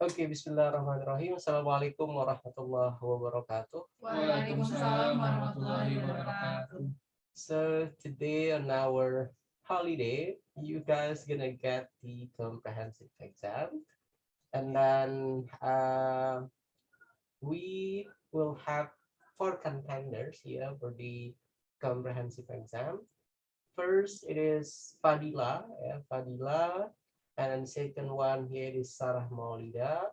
Okay, bismillahirrahmanirrahim. Assalamualaikum warahmatullahi wabarakatuh. Waalaikumsalam warahmatullahi wabarakatuh. So today on our holiday, you guys gonna get the comprehensive exam, and then we will have four contenders here for the comprehensive exam. First, it is Fadilla, Fadilla, and then second one here is Sarah Maulida.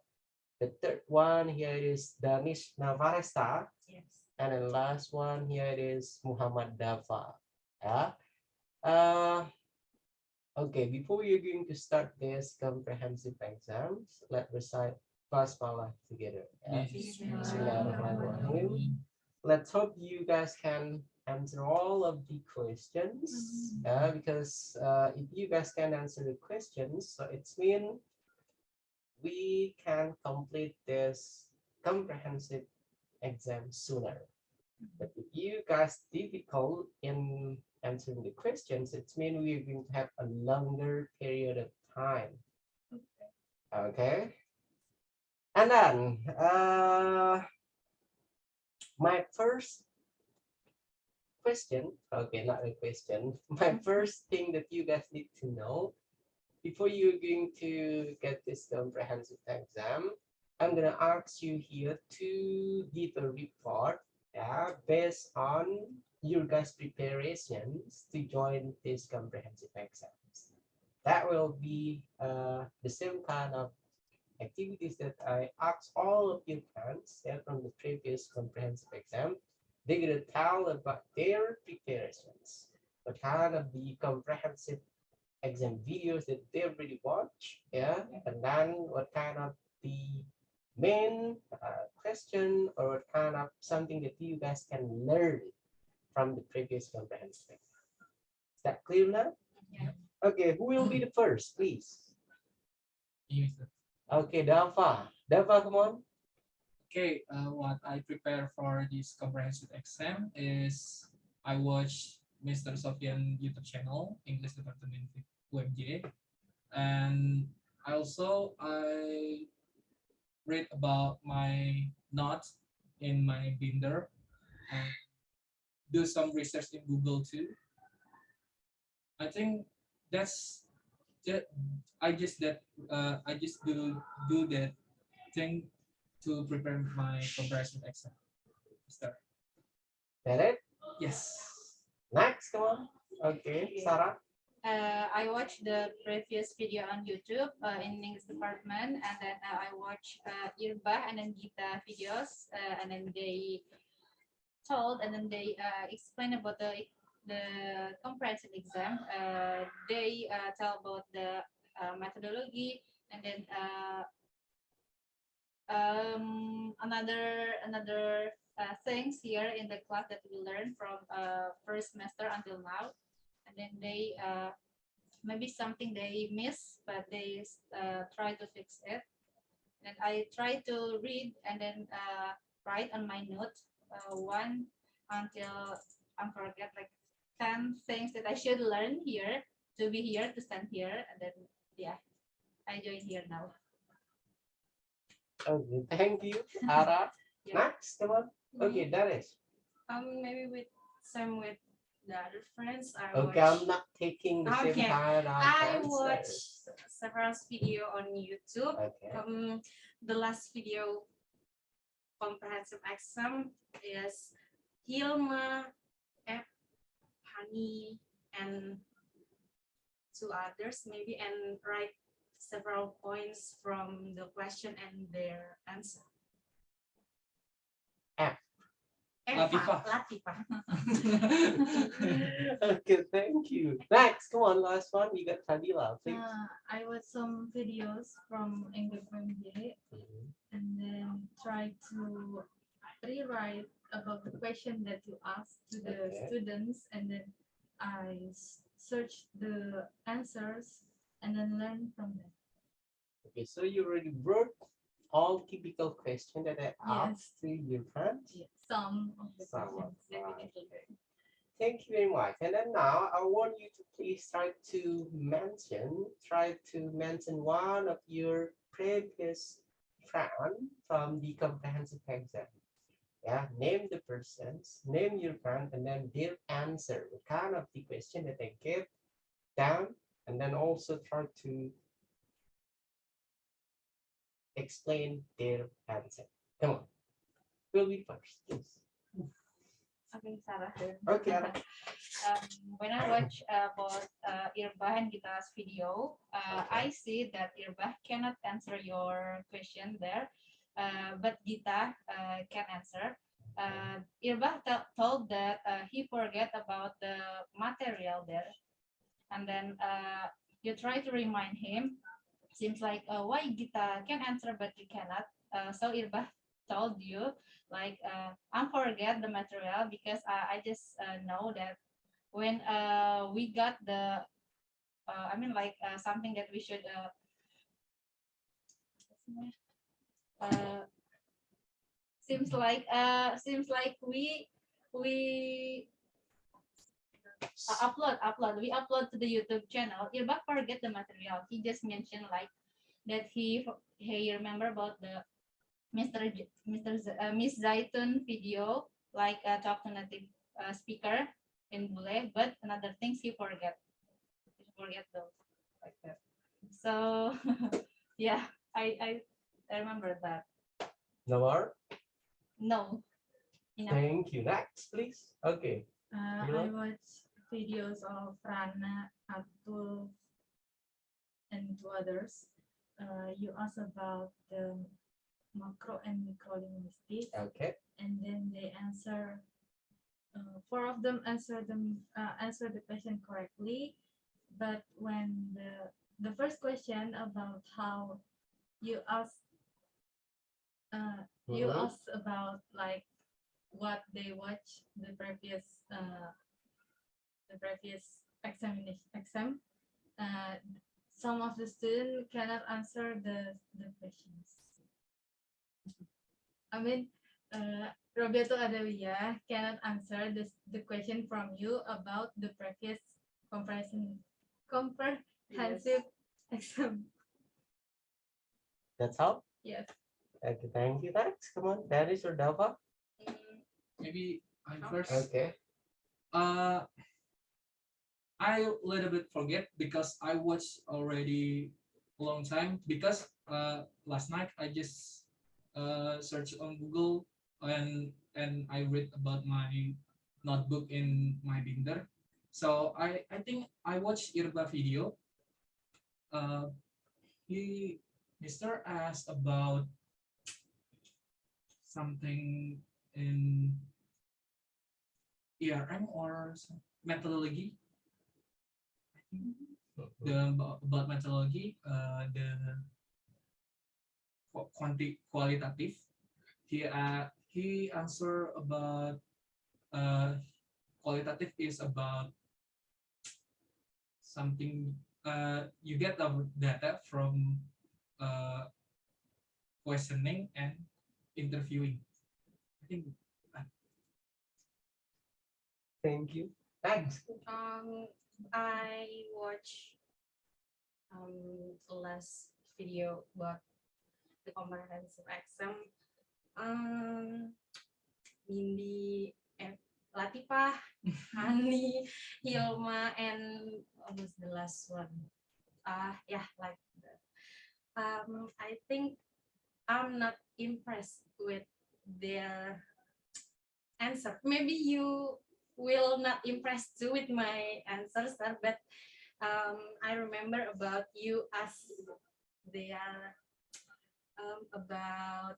The third one here is Danish Navaresta. Yes. And then last one here it is Muhammad Daffa. Yeah. Uh, okay, before we're going to start this comprehensive exams, let's recite Basmalah together. Yeah? Bismillahirrahmanirrahim. Let's hope you guys can answer all of the questions. Because if you guys can answer the questions, so it's mean we can complete this comprehensive exam sooner. But if you guys difficult in answering the questions, it means we're going to have a longer period of time. Okay. And then my first question, okay, not a question. My first thing that you guys need to know before you're going to get this comprehensive exam, I'm gonna ask you here to give a report, based on your guys' preparations to join these comprehensive exams. That will be the same kind of activities that I asked all of your friends from the previous comprehensive exam. They're gonna tell about their preparations, what kind of the comprehensive exam videos that they already watch, and then what kind of the main question or what kind of something that you guys can learn from the previous comprehensive exam. Is that clear now? Yeah. Okay, who will be the first, please? Yes. Okay, Daffa. Daffa, come on. Okay, what I prepare for this comprehensive exam is I watch Mr. Sofian YouTube channel, English Department M.Pd, and I read about my notes in my binder and do some research in Google too. I think that's that. I just do that thing to prepare my comprehensive exam. Start. That it? Yes. Next, come on. Okay, Sarah. I watched the previous video on YouTube in English department, and then I watched Irba and then Gita videos, and then they told and then they explain about the comprehensive exam. They tell about the methodology, and then another things here in the class that we learned from first semester until now, and then they maybe something they miss, but they try to fix it. And I try to read and then write on my note one until I forget like 10 things that I should learn here to be here to stand here, and then yeah, I join here now. Okay, thank you, Sarah. Yeah. Next, come on. Okay, Danish. Maybe with the other friends. Okay, I'm not taking the same Okay. kind of I answers. watched several video on YouTube. Okay. The last video comprehensive exam is Hilma, Hani, and two others maybe, and write several points from the question and their answer. F. Latifah. Latifah. Okay, thank you. Next, come on, last one. You got Fadilla, please. I watched some videos from English MPD and then try to rewrite about the question that you asked to the students, and then I search the answers and then learn from them. Okay, so you already wrote all typical questions that I asked to your friends? Yes. Some of the Some of questions. them. Thank you very much. And then now I want you to please try to mention one of your previous friend from the comprehensive exam. Yeah, name the persons, name your friend, and then their answer, what kind of the question that they give down, and then also try to explain their answer. Come on, we'll be first, please. Okay, Sarah. Okay. When I watch both Irbah and Gita's video, I see that Irbah cannot answer your question there, but Gita can answer. Irbah told that he forget about the material there, and then you try to remind him. Seems like why Gita can answer but you cannot. So Irbah told you like I forget the material because I just know that when we got the I mean like something that we should uh, seems like we upload to the YouTube channel. Irbak forget the material. He just mentioned like that he remember about the Miss Zaitun video like talk to native speaker in Bule, but another things he forget. He forget those like that. So yeah, I remember that. No more? No. Enough. Thank you. Next, please. Okay. I watch videos of Rana, Abdul, and two others. You ask about the macro and micro linguistics, Okay. and then they answer. Four of them answer the question correctly, but when the first question about how you ask about like what they watch the previous exam, some of the students cannot answer the questions. I mean, Roberto Adawiyah cannot answer the question from you about the previous comprehensive exam. That's all? Yes. Okay, thank you. Next, come on. Danish or Daffa? Maybe I'm first. Okay. I little bit forget because I watched already a long time because last night I just search on Google and I read about my notebook in my binder. So I think I watched Irba video. Mr. asked about something in ERM or methodology. I think about methodology, the qualitative. He answer about qualitative is about something you get the data from questioning and interviewing. I think. Thank you. Thanks. I watch last video about the comprehensive exam. Mindy, Latifah, Hani, Hilma, and almost the last one. Yeah, like that. I think I'm not impressed with their answer. Maybe you will not impressed too with my answers, sir, but I remember about you ask their about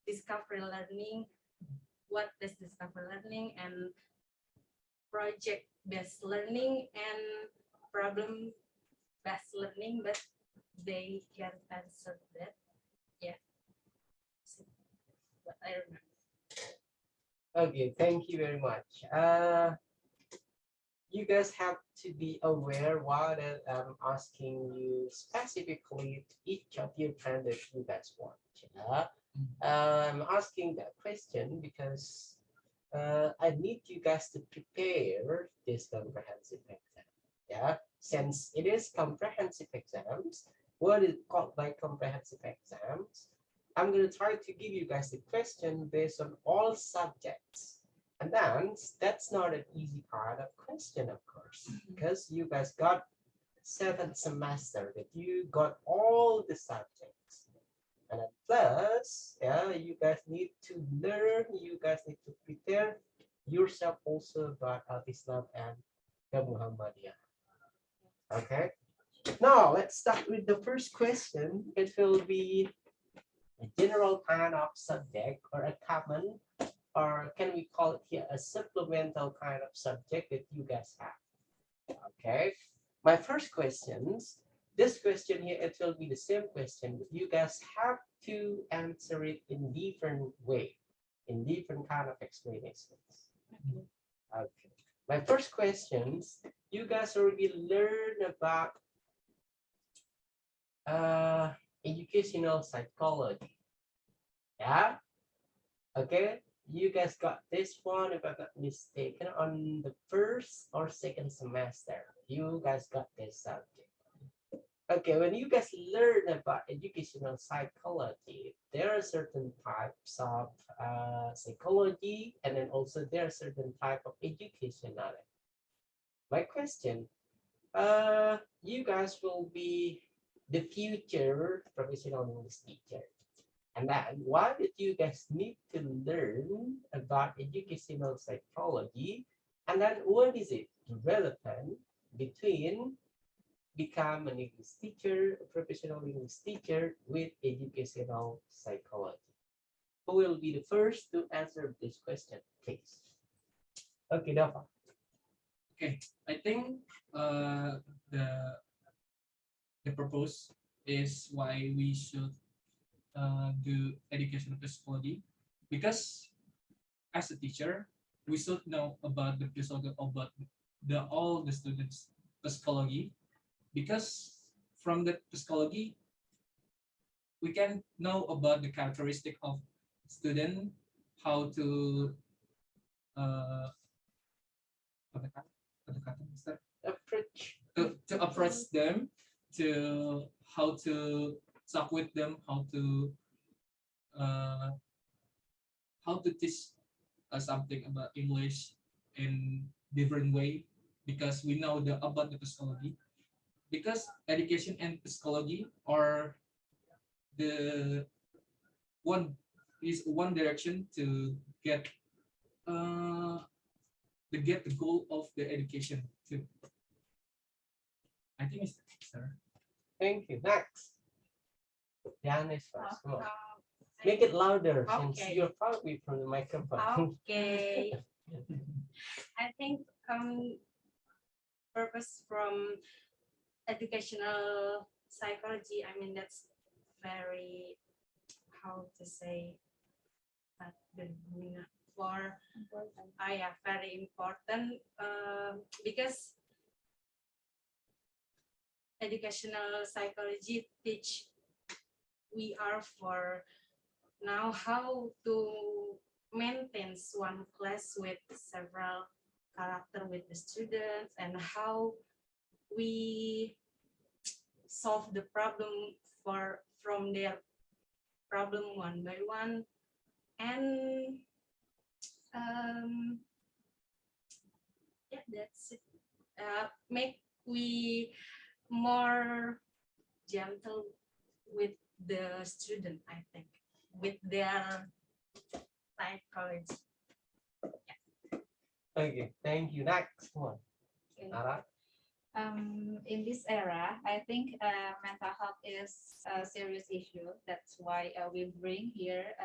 discovery learning, what is discovery learning, and project-based learning and problem-based learning, but they can't answer that. Yeah, but I remember. Okay, thank you very much. You guys have to be aware what I'm asking you specifically to each of your friends that you guys want. Yeah? I'm asking that question because I need you guys to prepare this comprehensive exam. Yeah, since it is comprehensive exams, what is called by comprehensive exams? I'm going to try to give you guys the question based on all subjects. And then that's not an easy part of question, of course, because you guys got 7th semester that you got all the subjects. And then plus, yeah, you guys need to learn, you guys need to prepare yourself also about Al-Islam and the Muhammadiyah. Okay. Now let's start with the first question. It will be a general kind of subject or a common, or can we call it here a supplemental kind of subject that you guys have. Okay. My first questions, this question here, it will be the same question, but you guys have to answer it in different way, in different kind of explanations. Okay. My first questions, you guys already learned about educational psychology. Yeah. Okay. You guys got this one, if I'm not mistaken, on the 1st or 2nd semester. You guys got this subject. Okay, when you guys learn about educational psychology, there are certain types of psychology, and then also there are certain type of education on it. My question, you guys will be the future professional English teacher. And then why did you guys need to learn about educational psychology? And then what is it relevant between become an English teacher, a professional English teacher with educational psychology? Who will be the first to answer this question, please? Okay, Daffa. Okay, I think the purpose is why we should do educational psychology, because as a teacher we should know about the psychology, about all the students psychology, because from the psychology we can know about the characteristic of student, how to Approach. to approach them, to how to talk with them, how to teach something about English in different way, because we know about the psychology, because education and psychology are the one direction to get the goal of the education too. I think it's sir. Thank you. Next. Janice first. Come on. Make it louder since Okay. you're probably from the microphone. Okay. I think purpose from educational psychology, I mean, that's very, how to say, but for yeah, very important, because educational psychology teach we are for now how to maintain one class with several character with the students, and how we solve the problem from their problem one by one, and yeah, that's it. Make we more gentle with the student, I think, with their psychology. Okay, thank you. Next one. Okay. Nara. In this era, I think mental health is a serious issue. That's why we bring here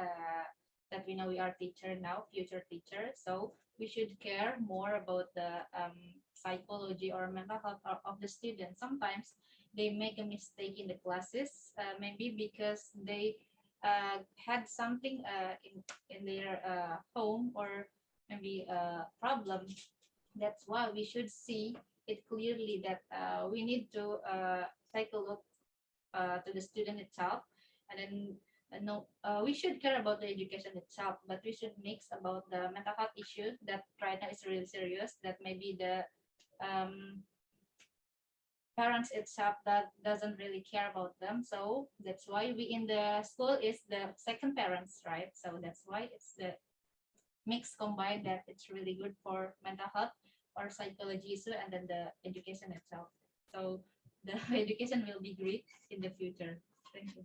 that we know we are teacher now, future teacher. So we should care more about the psychology or mental health of the students. Sometimes they make a mistake in the classes, maybe because they had something in their home, or maybe a problem. That's why we should see it clearly that we need to take a look to the student itself, and then no, we should care about the education itself, but we should mix about the mental health issue that right now is really serious. That maybe the parents itself that doesn't really care about them. So that's why we in the school is the second parents, right? So that's why it's the mix combined that it's really good for mental health or psychology issue and then the education itself. So the education will be great in the future. Thank you.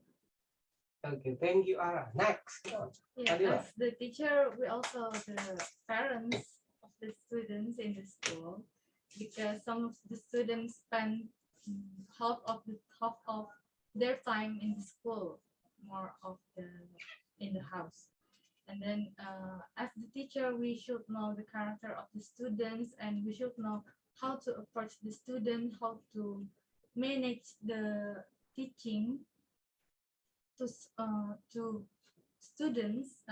Okay, thank you, Ara. Next, come on. Yeah, Fadilla. as the teacher, we also the parents of the students in the school, because some of the students spend half of their time in the school, more of the in the house. And then, as the teacher, we should know the character of the students, and we should know how to approach the student, how to manage the teaching to students.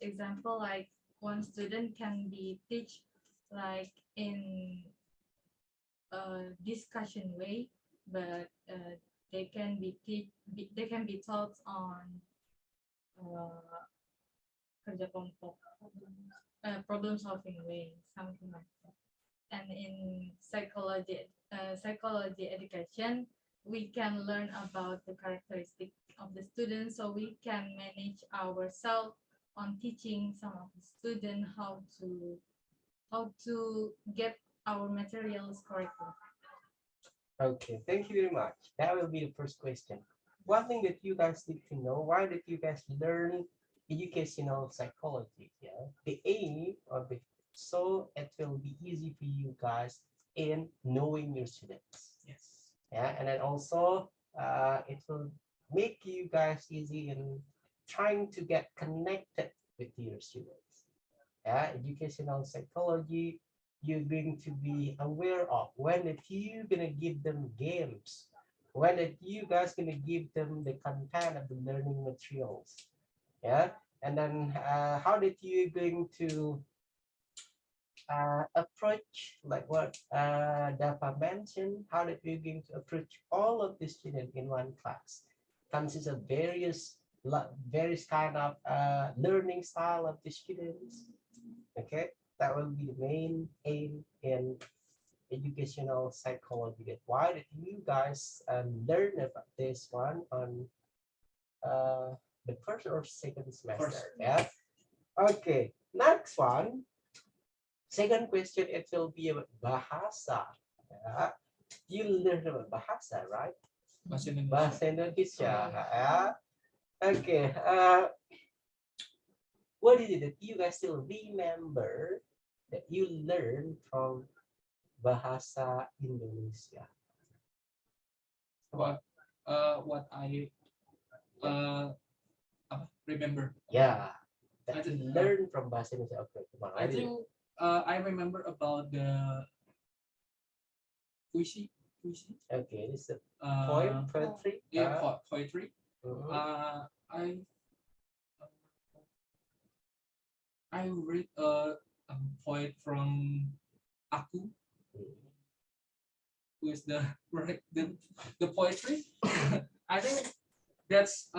Example, like one student can be teach like in a discussion way, but they can they can be taught on uh, kerja kelompok, problem solving way, something like that. And in psychology education, we can learn about the characteristic of the students, so we can manage ourselves on teaching some of the student how to get our materials correctly. Okay, thank you very much. That will be the first question. One thing that you guys need to know, why did you guys learn educational psychology? Yeah, the aim of it, so it will be easy for you guys in knowing your students. Yes. Yeah, and then also it will make you guys easy in trying to get connected with your students. Yeah, educational psychology, you're going to be aware of when that you gonna give them games, when that you guys gonna give them the content of the learning materials. Yeah, and then how that you going to approach, like what Daffa mentioned, how that we're going to approach all of the students in one class. Consists of various kind of learning style of the students. Okay, that will be the main aim in educational psychology. That why did you guys learn about this one on the first or second semester? First. Yeah. Okay, next one. Second question, it will be about bahasa. Yeah. You learn about bahasa, right? Bahasa Indonesia. Bahasa Indonesia. Yeah. Okay. What is it that you guys still remember that you learned from bahasa Indonesia? What I remember. Yeah, I that you think, learned from bahasa Indonesia. Okay, come on. I think I remember about the puisi. Okay, this is a poem, poetry. Yeah, poetry. Mhm. I read a poet from Aku, who is the the poetry. I think that's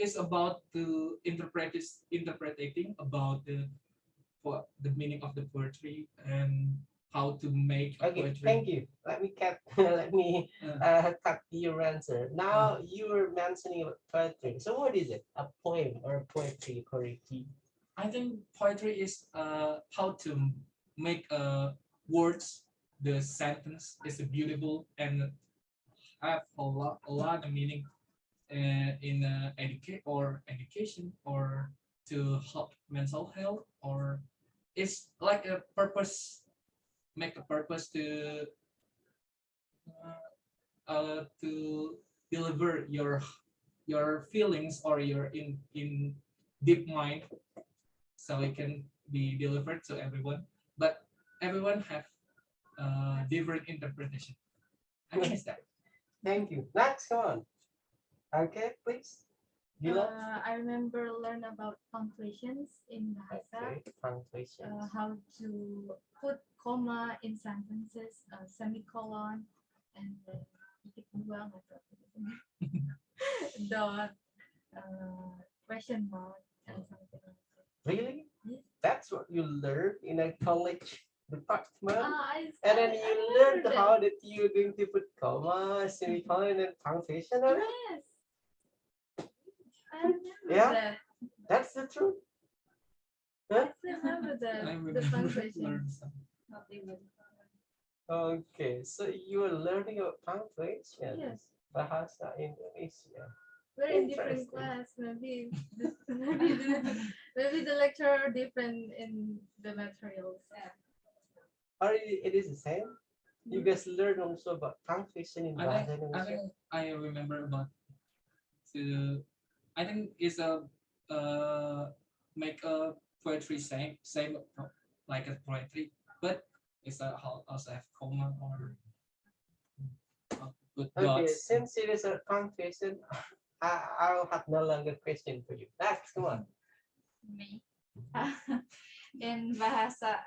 is about to interpreting about the meaning of the poetry and how to make a Okay, poetry. thank you. Let me cut your answer. Now you were mentioning about poetry. So what is it? A poem or a poetry according to you? I think poetry is how to make words. The sentence is beautiful and have a lot of meaning in education or to help mental health, or it's like a purpose, make a purpose to deliver your feelings or your in deep mind, so it can be delivered to everyone, but everyone have different interpretation. I think it's that. Thank you. Next one. Okay, please. I remember learn about punctuations in bahasa, Okay, punctuation. how to put comma in sentences, semicolon, and then titik dua, nggak tahu apa itu. Dot, question mark, and something like that. Really? Yes. That's what you learn in a college department. Well, I and then I you remember learned that. how that you're going to put comma, semicolon, and punctuation on it. Yes. I remember Yeah. that. That's the truth. I still remember I the remember punctuation. learned some. Not even. Okay, so you are learning about punctuation. Yes. Bahasa Indonesia. We're in different Interesting. class. Maybe the lecturer different in the materials. Or it is the same? You guys learn also about punctuation in Bahasa I Indonesia? think I remember about to. I think it's a make a poetry same like a poetry, but it's also have comma or good Okay, dots. since it is a punctuation, I'll have no longer question for you. Next, come on. Me. In Bahasa,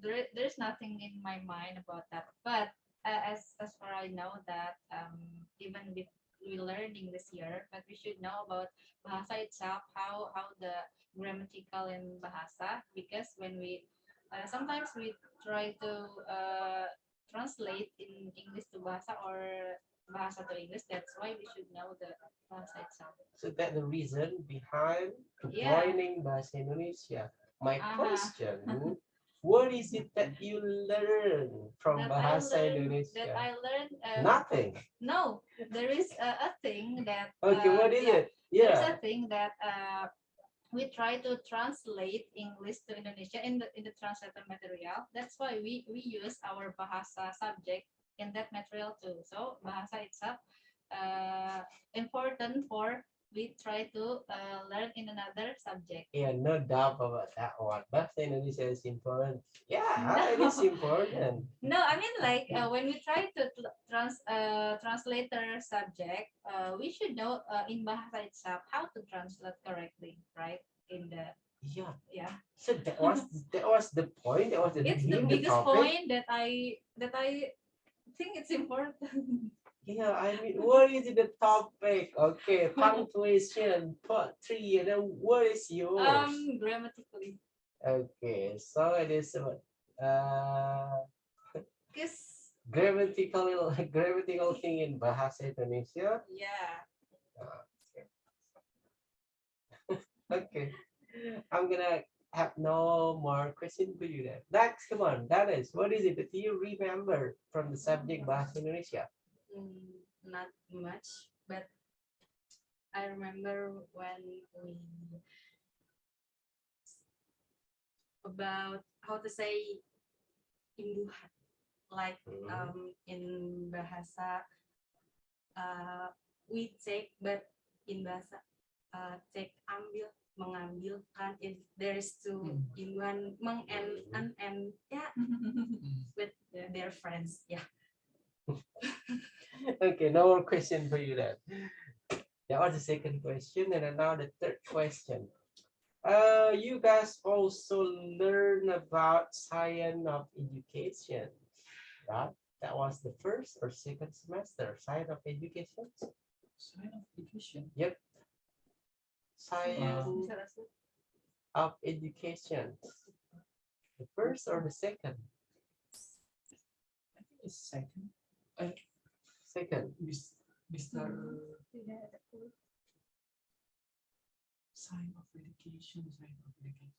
there's nothing in my mind about that. But as far I know that even with we learning this year, but we should know about Bahasa itself, how the grammatical in Bahasa, because when we sometimes we try to translate in English to Bahasa or Bahasa to English. That's why we should know the Bahasa itself. So that the reason behind Yeah. joining Bahasa Indonesia. My Uh-huh. question, what is it that you learn from Bahasa That Indonesia? I learned. Nothing. No, there is a thing that. Okay, what is yeah, it? There's Yeah. a thing that we try to translate English to Indonesia in the translated material. That's why we use our Bahasa subject in that material too. So Bahasa itself important for we try to learn in another subject. Yeah, no doubt about that one. Bahasa Indonesia is important. Yeah, No. it is important. No, I mean like when we try to translate our subject, we should know in Bahasa itself how to translate correctly, right? In the Yeah. yeah. So that was the point. That was the It's the theme, the biggest topic. point that I think it's important. Yeah, I mean, what is the topic? Okay, punctuation, part 3, and then what is yours? Grammatically, Okay, so it is because grammatical thing in Bahasa Indonesia. yeah, Okay, I'm gonna have no more question for you then. Next, come on, that is, what is it that you remember from the subject Bahasa Indonesia? Not much, but I remember when we about how to say imbuhan, like in bahasa we take, but in bahasa take ambil mengambilkan, if there is to imbuhan meng and yeah with their friends, yeah. Okay, no more question for you then. That was the second question, and now the third question. You guys also learn about science of education, right? That was the first or second semester, science of education. Science of education. Yep. Science of education. The first or the second? I think it's second. Second. Mr. Sign of education, sign of education.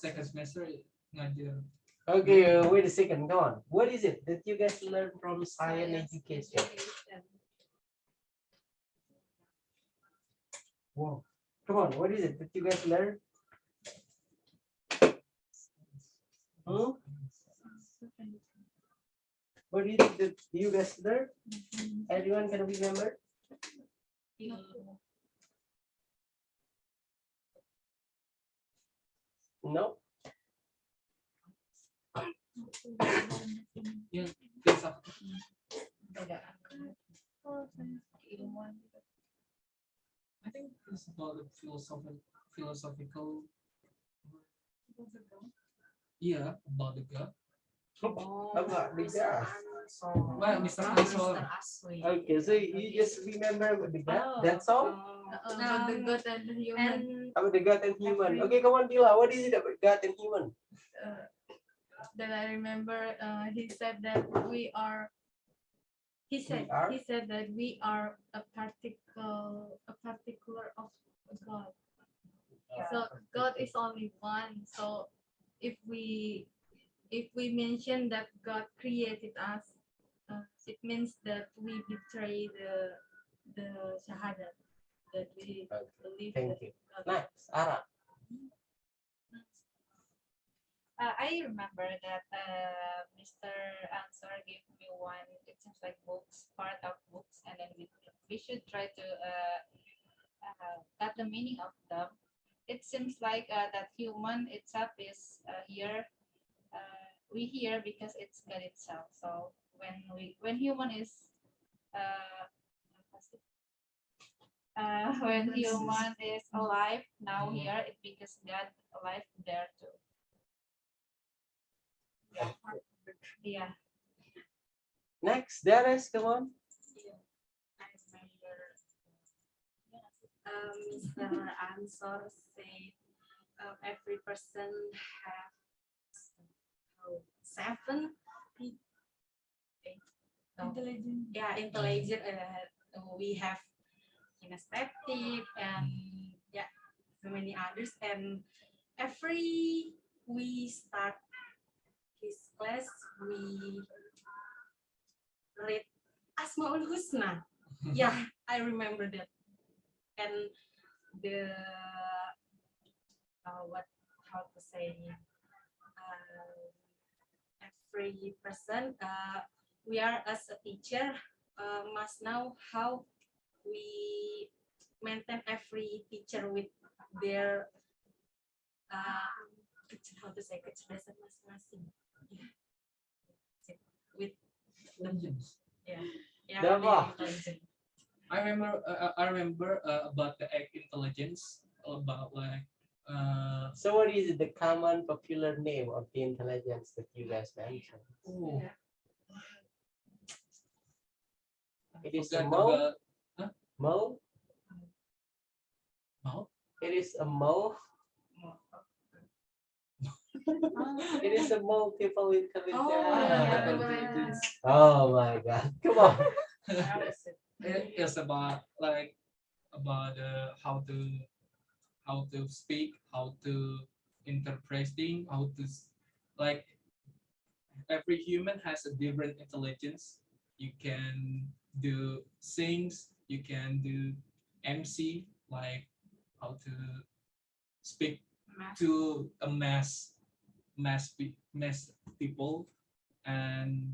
Second semester ngajar. Okay, wait a second, go on. What is it that you guys learn from science education? Whoa. Come on, what is it that you guys learn? What is it that you guys learn? Everyone can remember? No? Yeah, filsafat. I think it's about the philosophical Yeah, about the God. About the God. Well, Mr. Ansor. Okay, so you just remember about the God. That's all. About the God and the human. About the God and human. Okay, come on, Dila. What is it about God and human? That I remember, he said that we are. He said that we are a particular of God. So God is only one. So if we mention that God created us, it means that we betray the shahada, that we believe Thank that you. God. Next, Ara. I remember that Mr. Answer gave me one. It seems like books, part of books, and then we should try to get the meaning of them. It seems like that human itself is here. We here because it's God itself. So when human is when human is alive now here, it because God alive there too. Yeah. Next, Dennis, come on. I remember Mr. Ansor said every person have seven Intelligent. yeah intelligent. We have kinesthetic and yeah so many others, and every we start his class we read Asmaul Husna. Yeah, I remember that. And the what how to say every person we are as a teacher must know how we maintain every teacher with their how to say kecerdasan masing-masing. Yeah. With Intelligence. yeah Daffa. very intelligent. I remember about the egg intelligence, about like So what is the common popular name of the intelligence that you guys mentioned? oh, It is a forgot mo. about Mo. Mo? It is a mo. It is a multiple intelligence. Oh my God! Come on. It is about like about how to speak, how to interpreting, how to like every human has a different intelligence. You can do sings, you can do MC, like how to speak to a mass people, and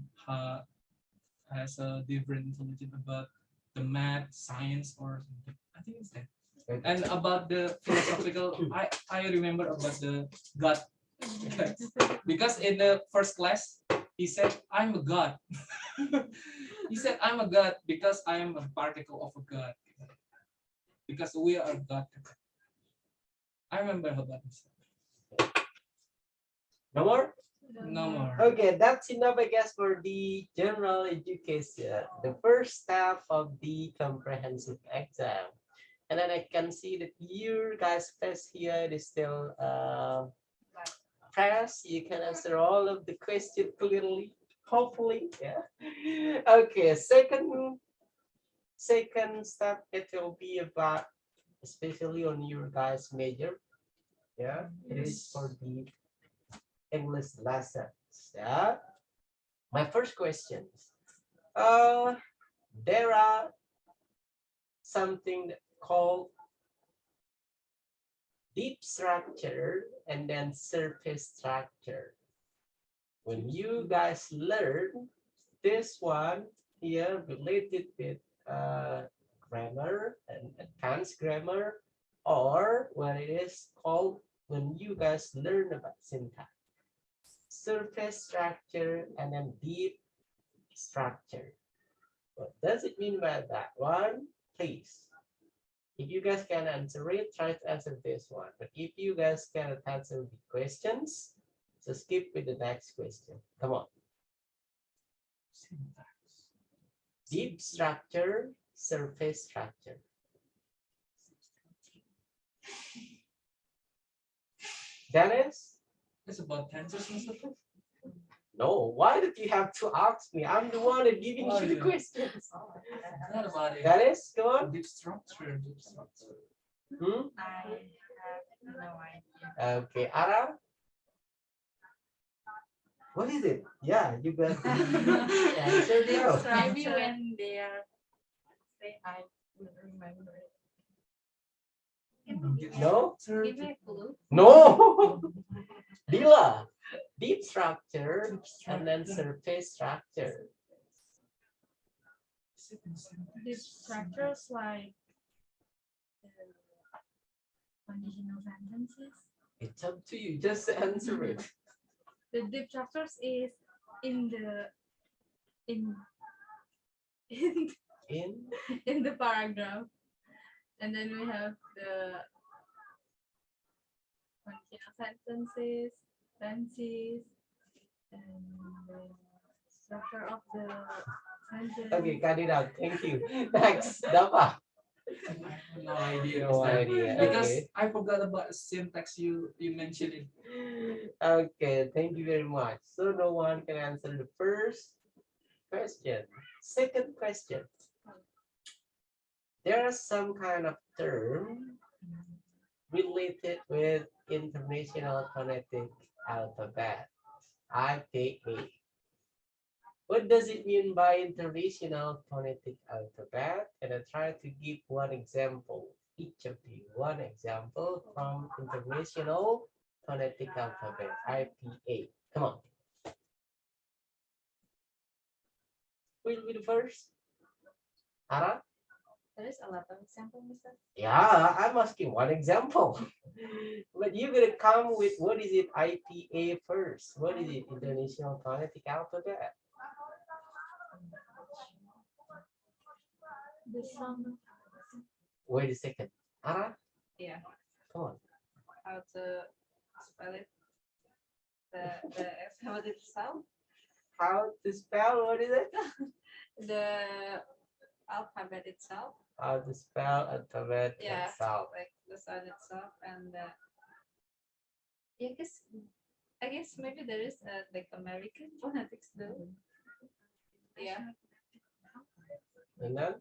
has a different intelligence about the math, science, or something. I think it's that. And about the philosophical, I remember about the God. Because in the first class, he said, I'm a God. He said, I'm a God because I am a particle of a God. Because we are God. I remember about this. No more. No more. Okay, that's enough, I guess, for the general education, the first step of the comprehensive exam. And then I can see that your guys' face here is still press. You can answer all of the questions clearly, hopefully. Yeah. Okay, second step, it will be about, especially on your guys' major. Yeah, it is for the English lessons. Yeah. My first question. There are something called deep structure and then surface structure. When you guys learn this one here related with grammar and advanced grammar, or what it is called when you guys learn about syntax, surface structure and then deep structure. What does it mean by that one? Please, if you guys can answer it, try to answer this one. But if you guys cannot answer the questions, So skip with the next question. Come on. Deep structure, surface structure. Dennis? It's about tensors and stuff. No, why did you have to ask me? I'm the one that giving Oh, you the yeah. questions. Not about it. Dennis, come on. Deep structure, deep structure. Hmm? I have no idea. Okay, Ara? What is it? Yeah, you got the answer Their now. maybe when they are say I will remember it. No? Give me a clue. No! Dila, deep structure and then surface structure. These structures like conditional sentences. It's up to you. Just answer it. The deep structures is in the in in In the paragraph, and then we have the conditional sentences, tenses, and the structure of the sentence. okay, cut it out. Thank you. Next, Daffa. No idea. No Mister. idea. Because Okay. I forgot about syntax you mentioned it. Okay, thank you very much. So no one can answer the first question. Second question. There are some kind of term related with International Phonetic Alphabet, IPA. What does it mean by International Phonetic Alphabet? And I try to give one example, each of you, one example from International Phonetic Alphabet, IPA. Come on. Who will be the first? Ara? There is a lot of example, Mister. Yeah, I'm asking one example. But you're gonna come with what is it IPA first? What is it International Phonetic Alphabet? The song. Wait a second. Ara, Yeah. come on. How to spell it? The alphabet itself. How to spell? What is it? The alphabet itself. How to spell alphabet Yeah. itself. Like the sound itself, and yeah, I guess maybe there is like American phonetics though. Yeah. And then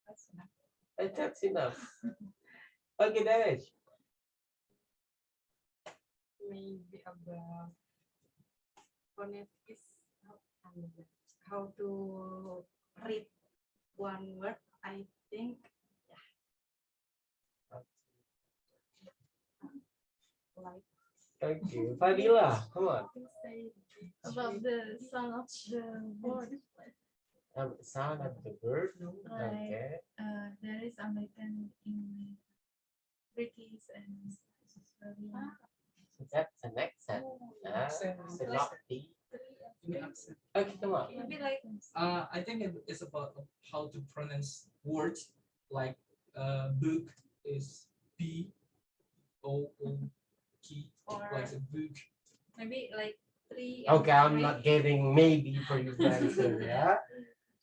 That's enough. that's enough. Okay, Danish. Maybe about phonetics how to read one word. I think like Thank you. Fadilla, come on. About the sound of the word. Sound of the word. Like Okay. there is American, English, British, and Australian. So that's an accent. Accent. Synoptic. Ini accent. Okay, come on. Maybe like I think it's about how to pronounce words like book is B-O-O-K, or like a book. maybe like three. Okay, I'm three. not getting maybe for you to answer. Yeah.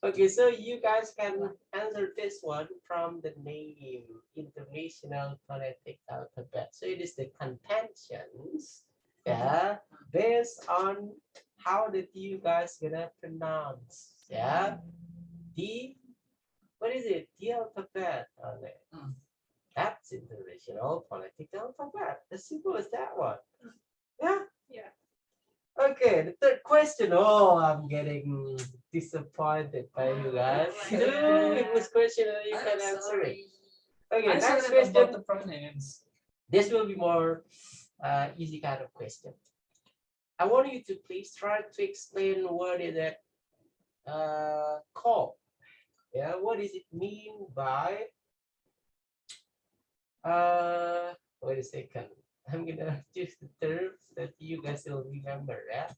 Okay, so you guys can answer this one from the name International Phonetic Alphabet. So it is the contentions, yeah, based on how did you guys gonna pronounce, yeah, the what is it? The alphabet on it. That's International Phonetic Alphabet. As simple as that one. Yeah. Yeah. Okay, the third question. Oh, I'm getting disappointed by you guys. Two English question and you can answer it. Okay, I said next it about question. the pronouns. This will be more easy kind of question. I want you to please try to explain what is it called. Yeah, what does it mean by wait a second. I'm gonna choose the terms that you guys will remember, yeah.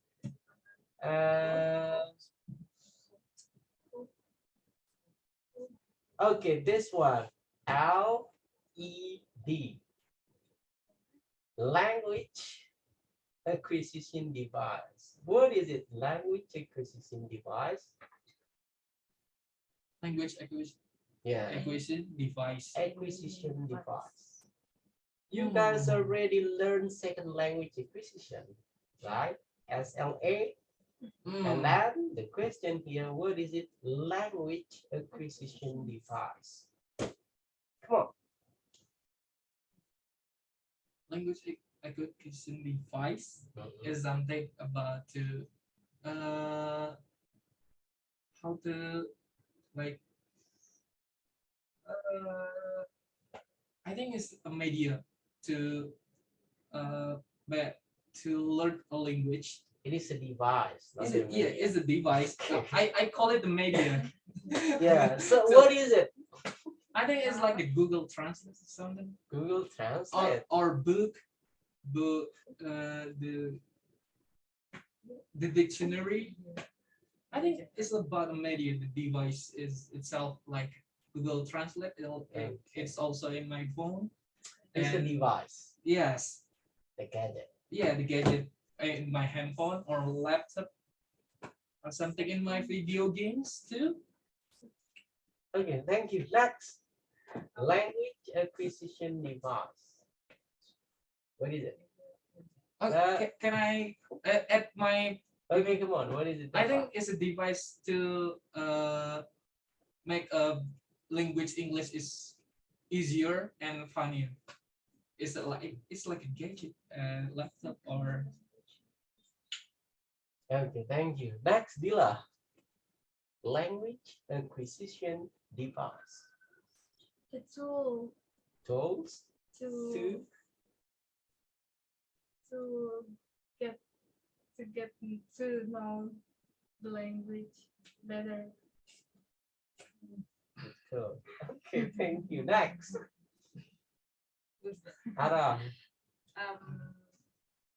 Okay, this one, LED, language acquisition device. What is it? Language acquisition device. Language acquisition Yeah. device. Acquisition device. You guys already learned second language acquisition, right? SLA. And then the question here, what is it? Language acquisition device. Come on. Language acquisition device is something about to how to like I think it's a media to but to learn a language. It is a device. Is it? Yeah, it's a device. I call it the media. Yeah. So what is it? I think it's like the Google Translate or something. Google Translate. Or book the dictionary. I think it's about a media. The device is itself like Google Translate. It's also in my phone. It's a device. Yes. The gadget. Yeah, the gadget in my handphone or laptop or something in my video games too. Okay, thank you. Next, language acquisition device. What is it? Can I at my? Okay, come on. What is it? I think it's a device to make a language English is easier and funnier. It's like a gadget, laptop or. Okay, thank you. Next, Dila. Language acquisition device. The tool Tools to to to get to know the language better. so. Okay, thank you. Next, Ara.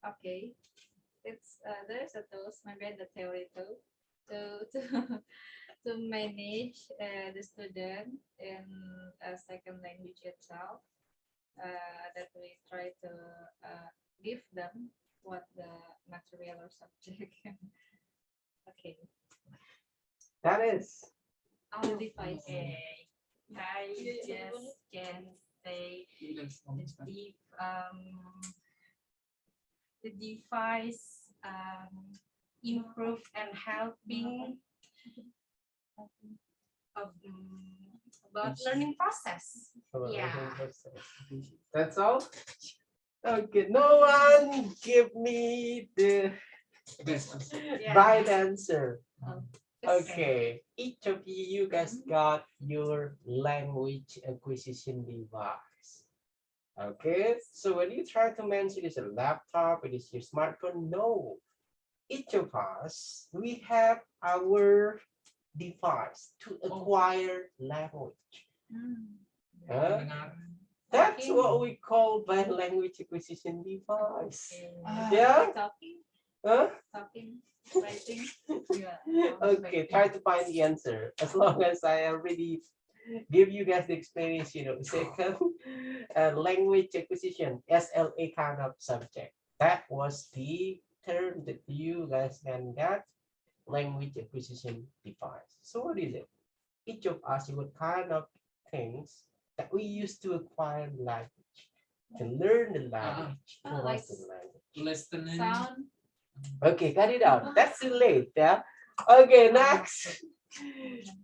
Okay. It's there's a tools, maybe the theory too, to to manage the student in a second language itself. That we try to give them what the material or subject. Okay. That is. The device. Okay. I just can say the device improve and helping of about learning process. Yeah. That's all. Okay, no one give me the Best answer. right answer. Oh, Okay, each of you guys got your language acquisition device. Okay, so when you try to mention it's a laptop, it is your smartphone. No, each of us, we have our device to acquire language. Huh? That's what we call by language acquisition device. Yeah? Talking, Huh? writing. Okay, try to find the answer. As long as I already give you guys the experience, second language acquisition, SLA kind of subject. That was the term that you guys can get, language acquisition device. So what is it? Each of us, what kind of things that we use to acquire language, to learn the language, to like the language. Listening. Sound. Okay, cut it out. That's too late, yeah. Okay, next.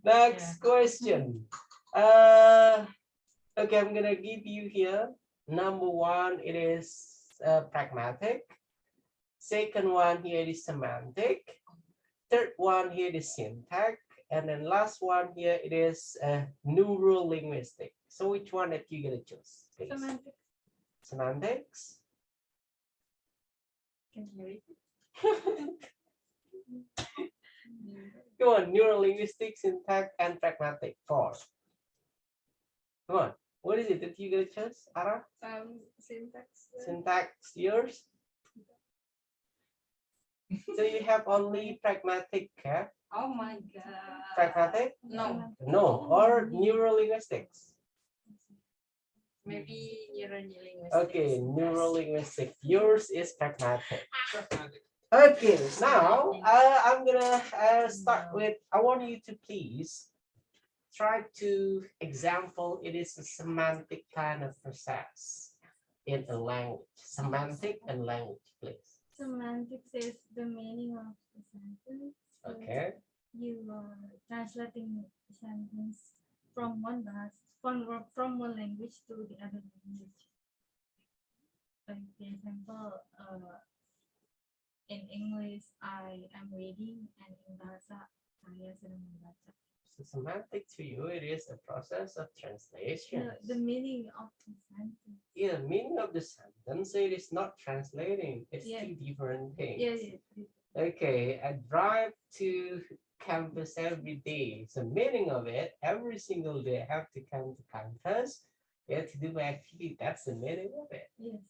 Next question. Okay, I'm gonna give you here. Number one, it is pragmatic. Second one here is semantic. Third one here is syntax. And then last one here, it is neurolinguistic. So which one that you gonna choose? Please? Semantics. Semantics. Can you read? Come on, neurolinguistics, syntax, and pragmatic. Four. Come on. What is it that you gonna choose, Ara? Syntax. Syntax, yours? So you have only pragmatic, yeah? Oh my god. Pragmatic? No. No, or neurolinguistics? Maybe neurolinguistics. Okay, neurolinguistic. Yours is pragmatic. Pragmatic. Okay, now I'm gonna start with. I want you to please try to example. It is a semantic kind of process in a language. Semantic and language, please. Semantics is the meaning of the sentence. So Okay. you are translating the sentence from one from one language to the other language. For example, in English, I am reading, and in Bahasa, saya sedang membaca. So semantic to you, it is a process of translation. The meaning of the sentence. Yeah, meaning of the sentence, it is not translating. It's Yeah. two different things. Yes. Okay, I drive to campus every day. So meaning of it, every single day I have to come to campus. You have to do my activity. That's the meaning of it. Yes.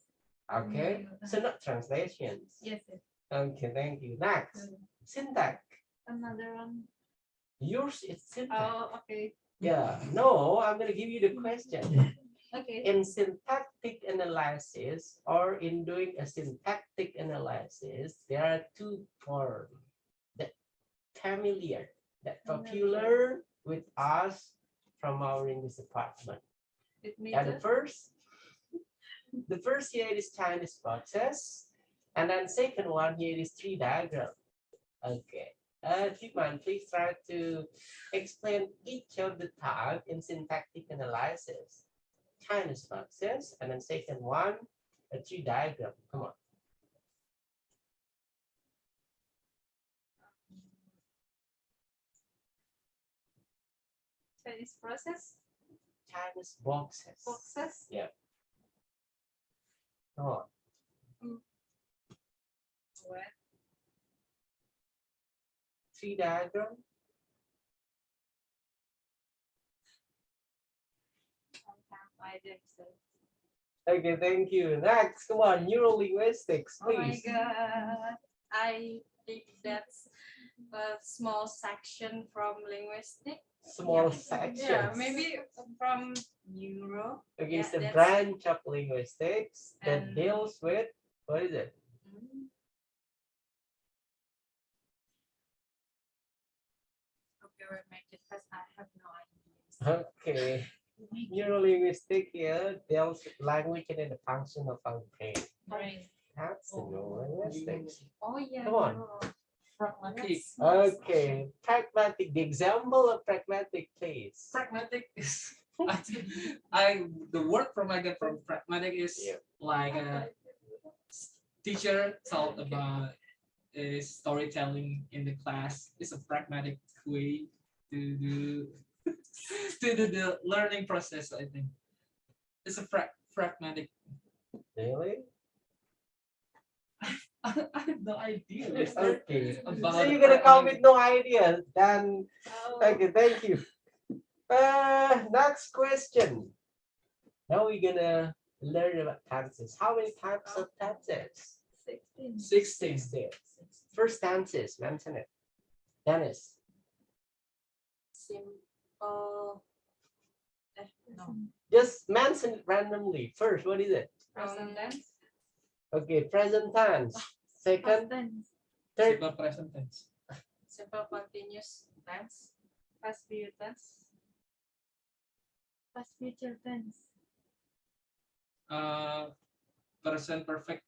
Okay, so not translations. Yes. Okay, thank you. Next, syntax. Another one. Yours is syntax. Oh, okay. Yeah, no, I'm gonna give you the question. Okay. In syntactic analysis or in doing a syntactic analysis, there are two forms that familiar, that popular with us from our English department. It And the first here is Chinese boxes, and then second one here is tree diagram. Okay. Timan, please try to explain each of the type in syntactic analysis. Chinese boxes, and then second one, a tree diagram. Come on. Chinese process. Chinese boxes. Boxes. Yeah. Come on. What? Tree diagram. I did so. Okay, thank you. Next, come on, neurolinguistics, Oh my please. god. I think that's a small section from linguistics. Small Yeah. sections. Yeah, maybe from neuro. Okay, yeah, it's the that's- branch of linguistics that And- deals with, what is it? Mm. Okay, wait, make it because I have no idea. Okay. Neurolinguistic here deals with language and then the function of our brain. Brain. That's the neurolinguistics. Oh yeah. Come on. neuro. Pragmatic. Okay, pragmatic. The example of pragmatic, please. Pragmatic is the word from I get from pragmatic is Yeah. like a teacher taught about storytelling in the class. It's a pragmatic way to do the learning process. I think it's a pragmatic. Really? I have no idea. Mister. Okay. About So you're gonna come with pragmatic. no idea. Then Oh. okay, thank you. Next question. Now we're gonna learn about tenses. How many types of tenses? 16. 16. First tenses, mention it. Dennis. Simple. No. Just mention it randomly. First, what is it? Present tense. Okay, present tense. Second, Past tense. third, Simple present tense. Simple continuous tense. Past period tense. Past future tense. Present perfect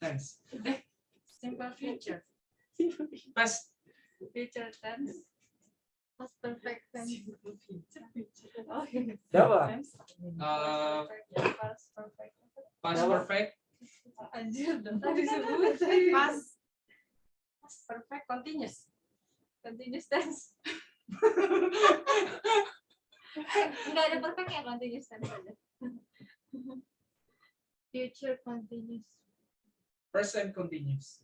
tense. Simple future. Past Future tense. Past perfect tense. Okay. Daffa. Past perfect. past Apa? perfect. Anjir, tadi disebut. Past perfect continuous. Continuous tense. Enggak ada perfect ya, continuous tense aja. Future continuous. Present continuous.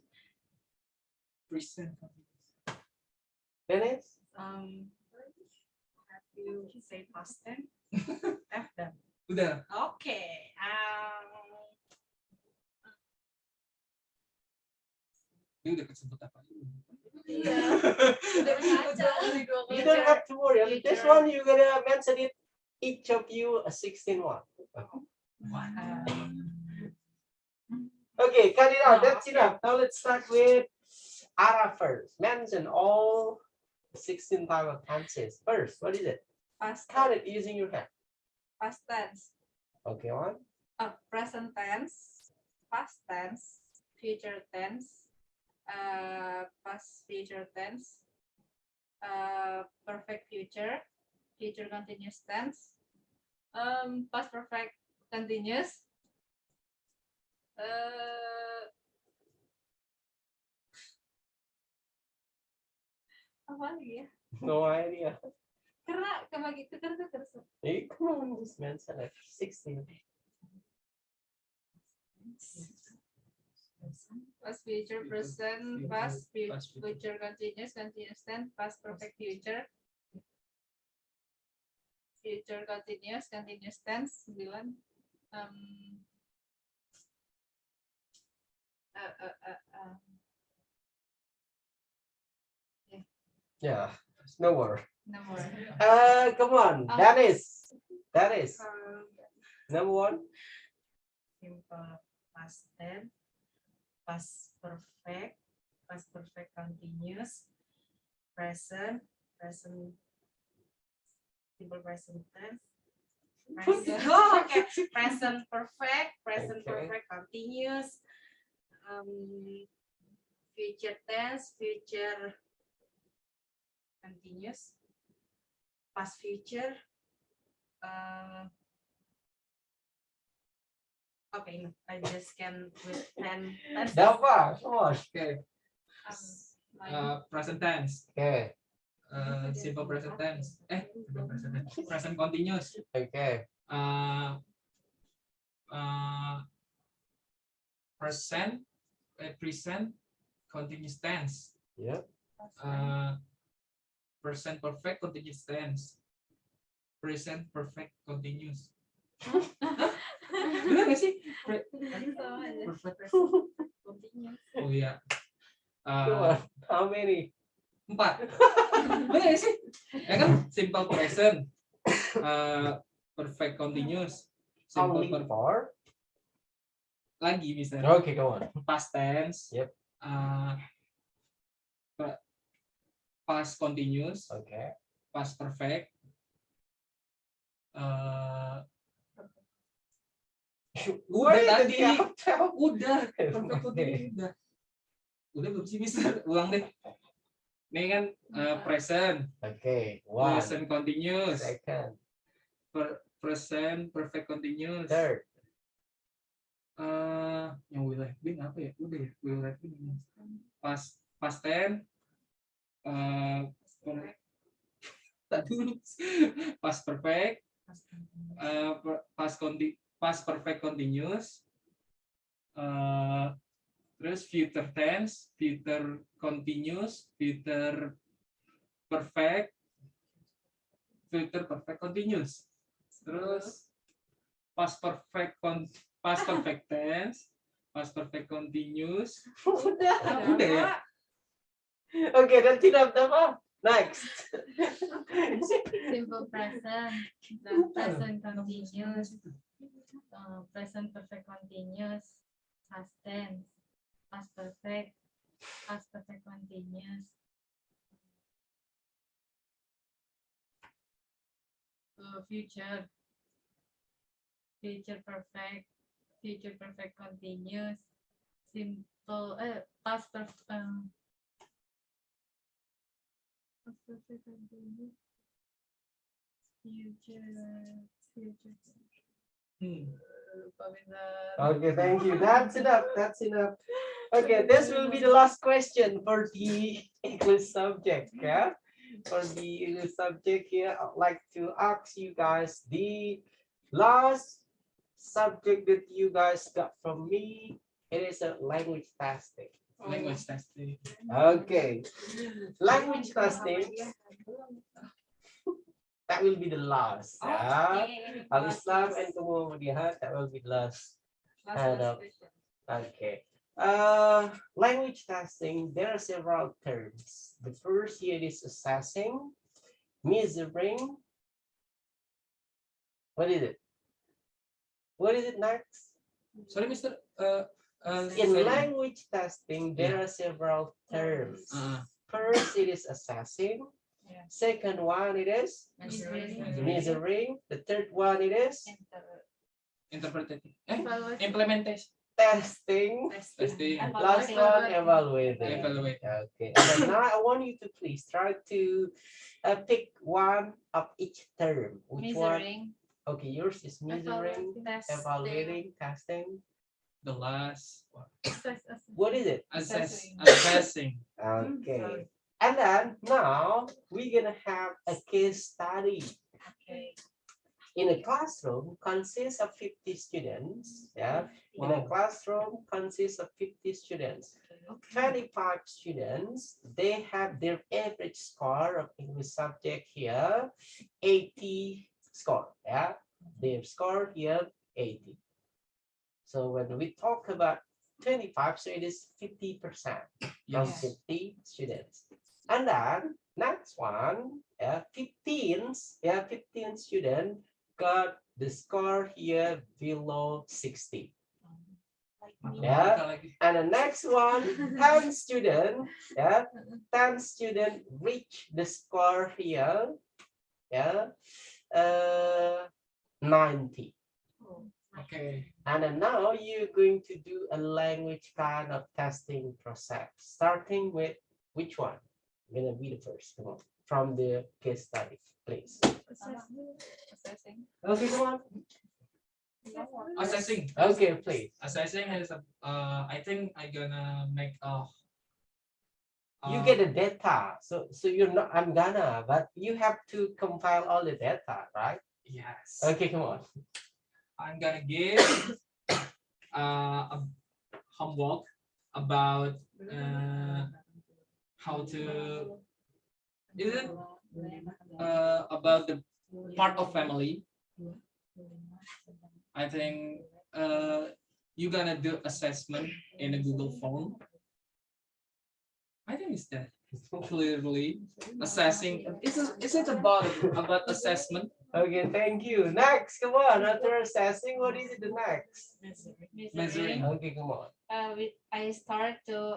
Present continuous. Dennis. Have you say past tense? Have done. Udah. Okay. Ini udah kesebut apa? Iya. Udah ngaca dari dua You don't have to worry. On this Future. one, you're gonna mention it. Each of you a 16 one. Okay, cut it out. No, That's enough. Now let's start with Ara first. Mention all 16 type of tenses. First, what is it? Past Count it using your hand. past tense. Okay, on. Present tense, past tense, future tense, past future tense, perfect future, future continuous tense, past perfect continuous, apa lagi ya? No idea. Karena kebagi tukar Hey, come on, just mention it. 16. past future present past future continuous tense past perfect future future continuous tense 9 Yeah, no more. no more. Come on. That is. Number one. Simple past tense, past perfect continuous, present simple present tense. Okay, present perfect Okay. continuous, future tense, future continuous, past future. Okay, I just can with 10 tenses. Daffa, come on. Okay. Nine. Present tense. Okay. Simple present tense. Simple present tense. Present continuous. Okay. Present continuous tense. Yep. Present perfect continuous tense. Present perfect continuous. Benar nggak sih? Perfect. Oh iya. Come on. How many? 4. Benar nggak sih? Ya kan simple present, perfect continuous, simple Only 4? lagi bisa. Okay, go on. Past tense. Yep. Past continuous. Okay. Past perfect. Udah tadi. Udah. Perfect continuous udah belum sih Mister? Ulang deh. Ini kan present. Okay. Present continuous. Second. Present perfect continuous. Third. Yang will have been apa ya? Udah ya. Will have been. Past tense. Past perfect. Past perfect continuous. Terus future tense, future continuous, future perfect continuous. Terus past perfect tense, past perfect continuous. Udah. Udah ya. Okay, that's enough, Daffa. Next. Simple present, present continuous, present perfect continuous, past tense, past perfect continuous, future perfect continuous, simple past perfect continuous, future. Okay, thank you. That's enough. Okay, this will be the last question for the English subject. Yeah, for the English subject here, I'd like to ask you guys the last subject that you guys got from me. It is a language testing. Language testing. Okay, language testing. That will be the last. Yeah. Al-Islam and kemudian that will be the last. Okay. Language testing, there are several terms. The first here is assessing, measuring. What is it? What is it next? Sorry, Mr. In Ferry. language testing, there Yeah. are several terms. Uh, First, it is assessing. Yeah. Second one, it is measuring. The third one, it is interpreted. Evaluation. Implementation. testing. Testing. Last one, evaluating. Evaluate. Okay. And then now I want you to please try to pick one of each term. Which one? Measuring. Okay, yours is measuring, evaluating, testing. The last one. What is it? Assessing. Okay. And then now we're gonna have a case study. Okay. In a classroom consists of 50 students. Yeah. In a Wow. classroom consists of 50 students. 25 students, they have their average score of English subject here, 80 score. Yeah. Their score here, 80. So when we talk about 25, so it is 50% from Yes. 50 students. And then next one, 15 students got the score here below 60. Yeah. And the next one, 10 student, 10 student reach the score here, 90. Okay. And then now you're going to do a language kind of testing process, starting with which one? I'm gonna be the first. Come on, from the case study, please. Assessing. Okay, come on. Assessing. Okay, please. Assessing is I think I gonna make a. You get the data, so you're not. I'm gonna, but you have to compile all the data, right? Yes. Okay, come on. I'm gonna give a homework about how to is it about the part of family. I think you're gonna do assessment in a Google form. I think it's that clearly assessing. Is it about assessment? Okay, thank you. Next, come on. After assessing, what is it the next? Measuring. Okay, come on. I start to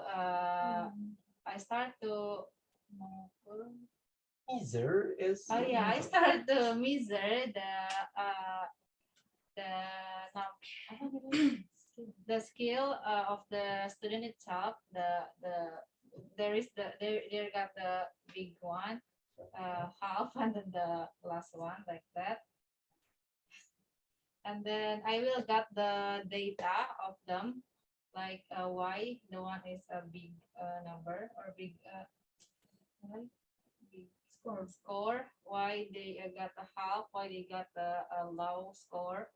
Measure is. oh yeah, I start to measure the the skill of the student itself. There got the big one, half, and then the last one like that. And then I will get the data of them, like why the one is a big number or big score, why they got a half, why they got a low score.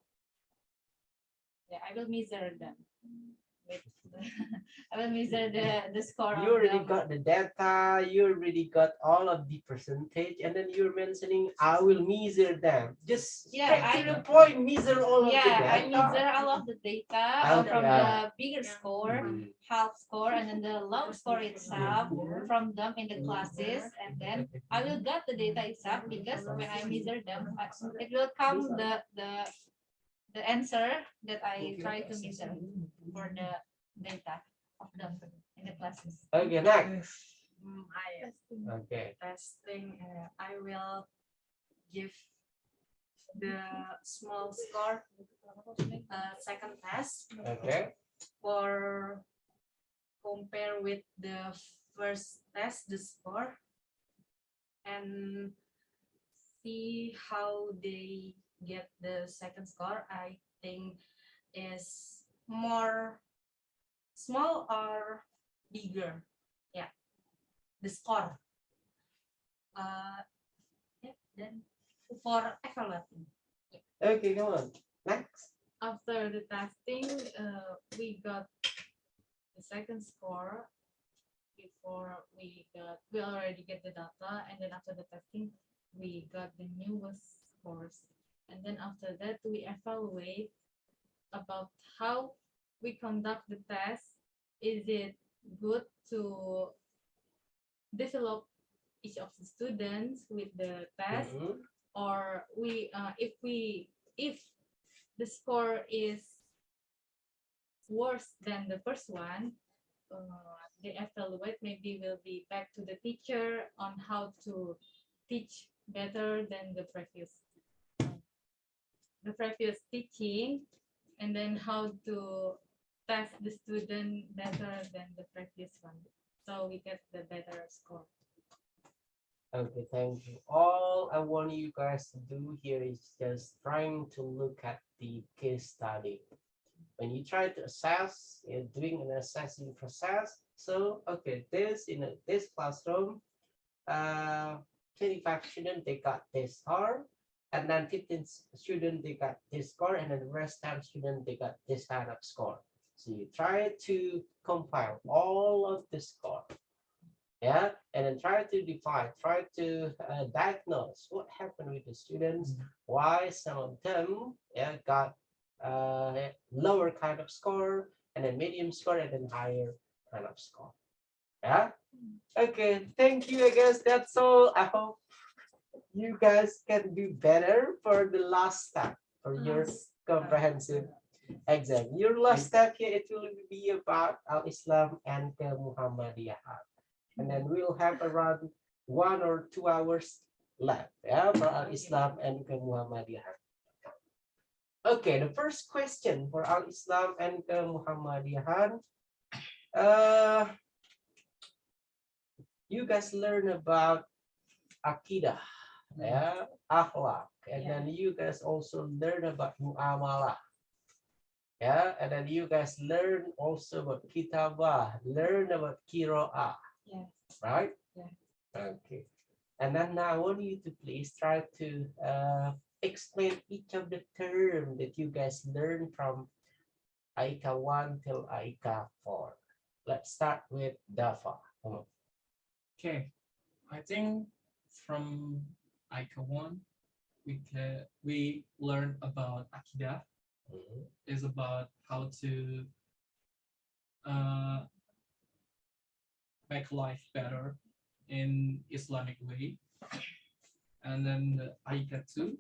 Yeah, I will measure them. I will measure the score. You already got the data, you already got all of the percentage, and then you're mentioning I will measure them. Just straight to the point, measure all of the data. I measure all of the data from the bigger score, half score, and then the low score itself from them in the classes, and then I will get the data itself because when I measure them, it will come the answer that I try to measure for the data of them in the classes. Okay, next. Okay. Testing. I will give the small score second test Okay. for compare with the first test the score and see how they get the second score. I think is more small or bigger. Yeah, the score. Yeah, then for evaluating. Okay, come on. Next. After the testing, we got the second score before we already get the data, and then after the testing, we got the newest scores. And then after that, we evaluate about how we conduct the test. Is it good to develop each of the students with the test, or if the score is worse than the first one, the evaluate maybe will be back to the teacher on how to teach better than the previous teaching, and then how to test the student better than the previous one, so we get the better score. Okay, thank you. All I want you guys to do here is just trying to look at the case study. When you try to assess, you're doing an assessing process. So, okay, this classroom, 25 students, they got this score, and then 15 students, they got this score, and then the rest 10 students, they got this kind of score. So you try to compile all of the score. Yeah, and then try to diagnose what happened with the students, why some of them got lower kind of score, and then medium score, and then higher kind of score. Yeah, okay, thank you. I guess that's all. I hope you guys can do better for the last step for your comprehensive exam. Your last step here, it will be about Al-Islam and Muhammadiyah. And then we'll have around 1 or 2 hours left, yeah, for Al-Islam and Muhammadiyah. Okay, the first question for Al-Islam and Muhammadiyah. You guys learn about Akidah, yeah, Akhlaq, and then you guys also learn about Muamalah. Yeah, and then you guys learn also about Kitabah, learn about Qira'ah. Yes. Right? Yeah. Okay. And then now I want you to please try to explain each of the term that you guys learn from ICA 1 till ICA 4. Let's start with Daffa. Come on. Okay, I think from ICA 1, we learn about Akidah. Is about how to make life better in Islamic way, and then the ICA 2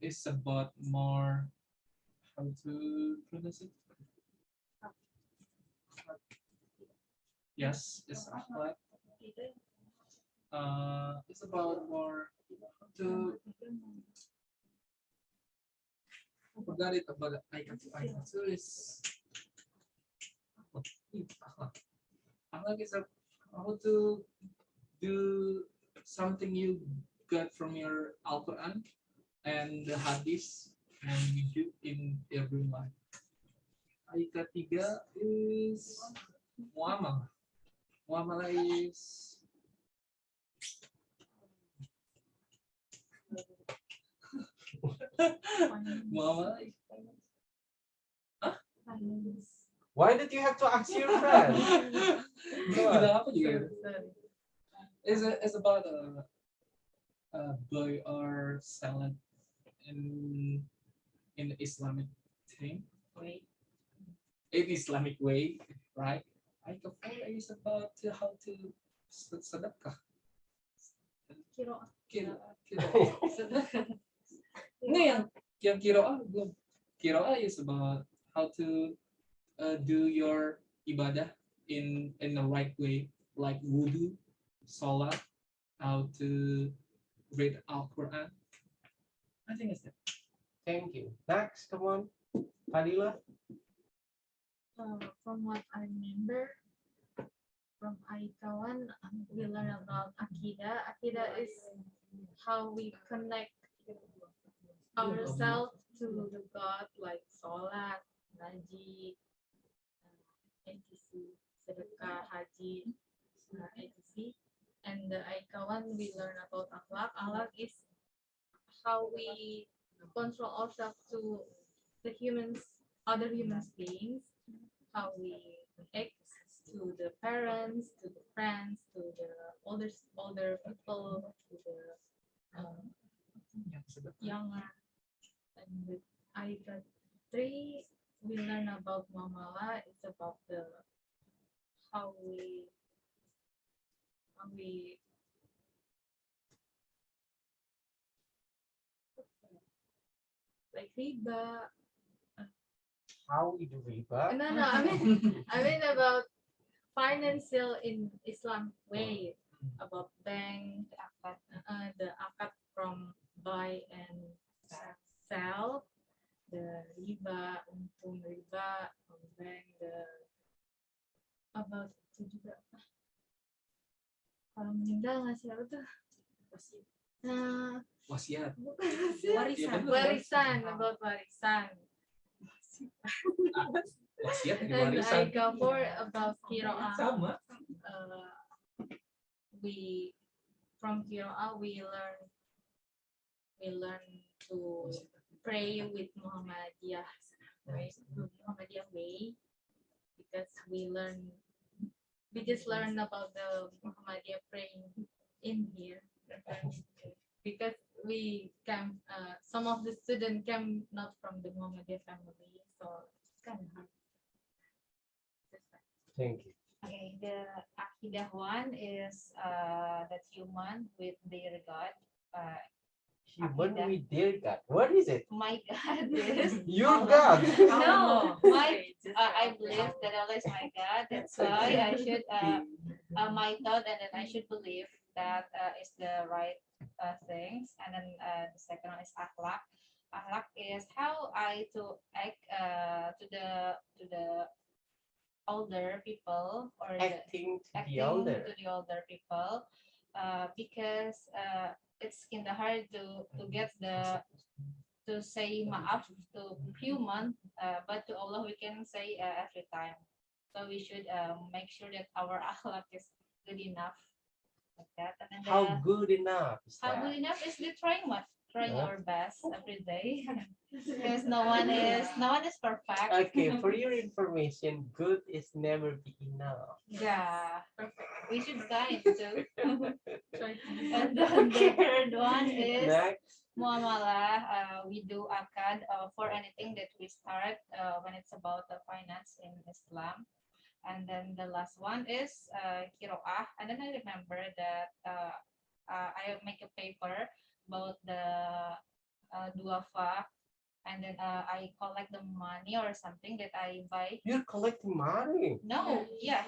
is about more how to pronounce it. Yes, it's akhlaq. It's about more how to. I forgot it about ICA 2. ICA 2 is akhlaq. Akhlaq is how to do something you got from your Al-Quran and the Hadith and you do in every life. Ayat 3 is muamalah. Muamalah is muamalah is Why did you have to ask your friend? It's about a buy or sell it in Islamic thing way. In Islamic way, right? ICA 4 is about how to sedekah. Kira. No, yang kira is about how to do your ibadah in the right way, like wudu, salat, how to read Al-Quran. I think it's that. Thank you. Next, come on, Fadilla. From what I remember, from Aikawan, we learn about Akidah. Akidah is how we connect ourselves to the God, like Salat, Naji, etc., Sedekah, Haji, etc. And the Aikawan, we learn about Akhlaq. Akhlaq is how we control ourselves to the other human beings, how we act to the parents, to the friends, to the older people, to the younger. And with ICA 3, we learn about Muamalah. It's about the how we like riba, how we do riba. No, I mean about financial in Islam way, about bank, the akad from buy and sell, the riba, untung riba, from bank, the about itu juga. Kalau meninggal ngasih apa tuh? Wasiat. Warisan, about warisan. Wasiat di And warisan. I cover about Qira'ah. Sama. We from Qira'ah we learn to pray with Muhammadiyah way, because we just learn about the Muhammadiyah praying in here, because we came some of the students came not from the Muhammadiyah family, so it's kind of hard. Thank you. Okay, the Akidah one is that human with their God. Human Akidah. with their God. What is it? My God is Your God. no, I believe that Allah is my God. That's why I should my thought, and then I should believe that is the right things. And then the second one is akhlak. Akhlak is how I to act to the older people, or Acting to acting the older. to the older people, because it's kind of hard to get to say maaf to human, but to Allah we can say every time. So we should make sure that our akhlak is good enough, like that. And then How good enough is how that? good enough is the trying Yeah. our best every day, because no one is perfect. Okay, for your information, good is never be enough. Yeah, perfect. We should try to. And then the third one is Next. muamalah. We do akad for anything that we start when it's about the finance in Islam. And then the last one is kiroah. And then I remember that I make a paper about the duafa, and then I collect the money or something that I buy. You're collecting money. No, yeah,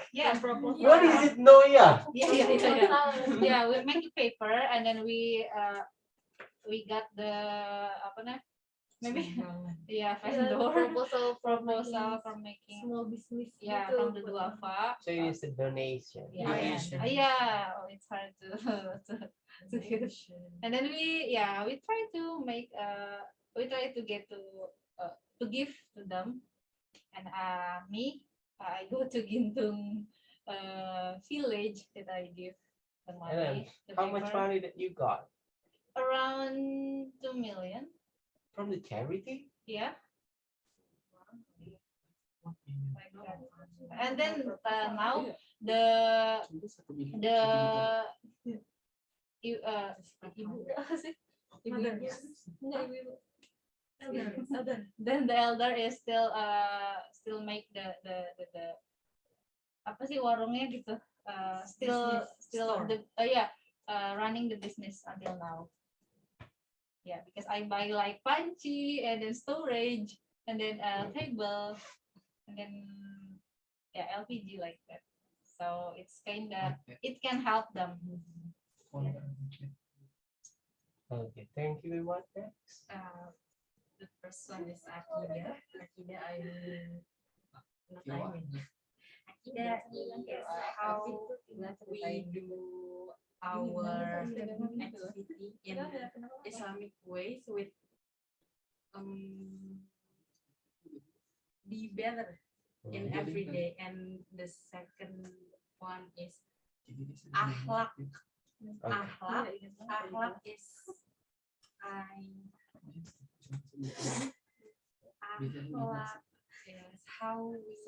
yeah. What is it? No, yeah. Yeah, we make a paper, and then we got the apa nah? Maybe yeah, vendor proposal from making small business. yeah, gitu. from the duafa. So it is a donation. Yeah, Donation. yeah. Oh, it's hard to get. And then we try to make we try to get to give to them. And me, I go to Gintung village that I give the And then, money. The how much paper. money that you got Around 2 million. from the charity? Yeah. Like that. And then now the you ibu apa sih? Then the elder is still make the apa sih warungnya gitu, still Store. the running the business until now. Yeah, because I buy like panci and then storage and then table and then LPG like that. So it's kind of it can help them. Okay, thank you very much. Next. The first one is akidah. Akidah I mean akidah is how we do our activity in Islamic ways with be better in every day. And the second one is akhlak. Akhlak is akhlak is how we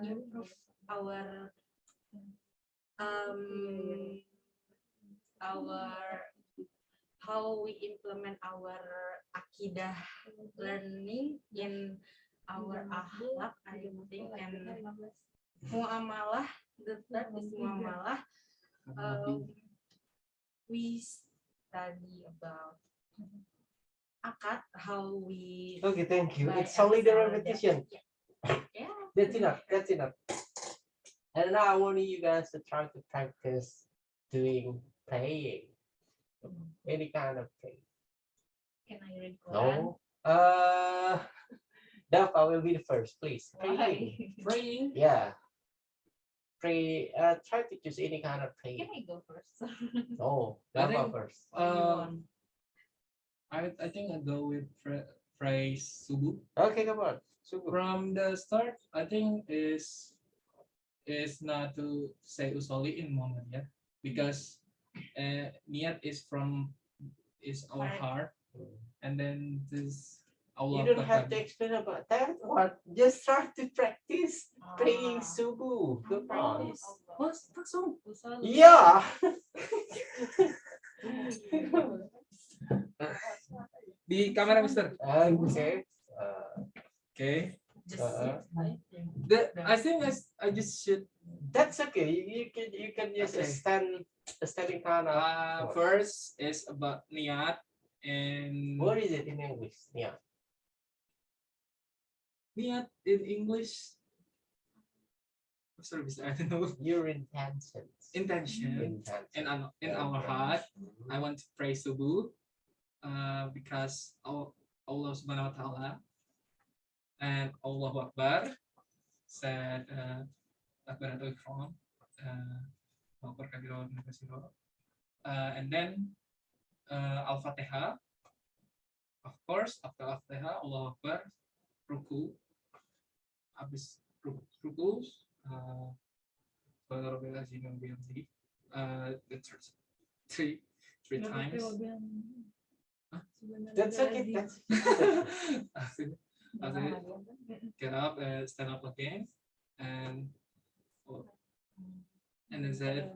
improve our how we implement our akidah learning in our akhlak, I think. And muamalah, the third is muamalah. We study about akad, how we Okay, thank you. By It's only the episode, repetition. yeah. That's enough. That's enough. And now I want you guys to try to practice doing playing. Any kind of play. Can I read Quran? No. Daffa will be the first, please. Playing. Why? Praying. Yeah. Pray. Try to choose any kind of play. Can I go first? No, I Daffa think- first. I think I go with praise subuh. Okay, come on. Subuh. From the start, I think is not to say usoli in moment, yeah, because niat is our heart, and then this Allah. You don't have to explain about that. What? Just start to practice praying subuh. Come on. Langsung. Yeah. Di kamera, Mister. Okay. Okay. Just Uh-uh. I think I just should. That's okay. You can just Okay. standing kind of. First is about niat, and What is it in English? Yeah. niat in English. Sorry, Mister, I don't know. Your intentions. Intention. Intention. And in our heart, I want to pray subuh, because Allah Subhanahu Wa Taala and Allahu Akbar said Akbar atau Ikram, Akbar kabiran kasiro, and then Al-Fatihah, of course. After Al-Fatihah, Allahu Akbar, ruku, habis ruku, the three times. That's okay. That's After get up, stand up again, and then said,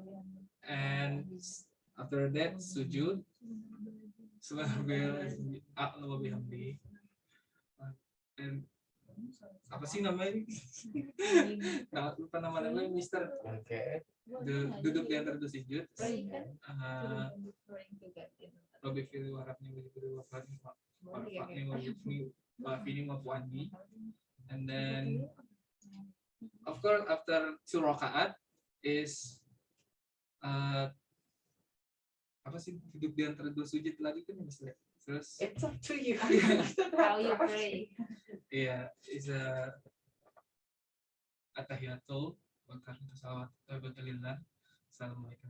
and after that sujud, subhanallah bihamdi, and apa sih namanya? Nah, lupa nama-namanya, Mister. okay. Duduk di antara dua sujud. Pray kan? Praying to God. Lebih pilih warapnya begitu warapnya and then of course after 2 rakaat is apa sih, duduk di antara dua sujud lagi kan, Mister? Terus It's up to you. How you pray? iya, is atahiyatul wa salawat tabatillah. Assalamualaikum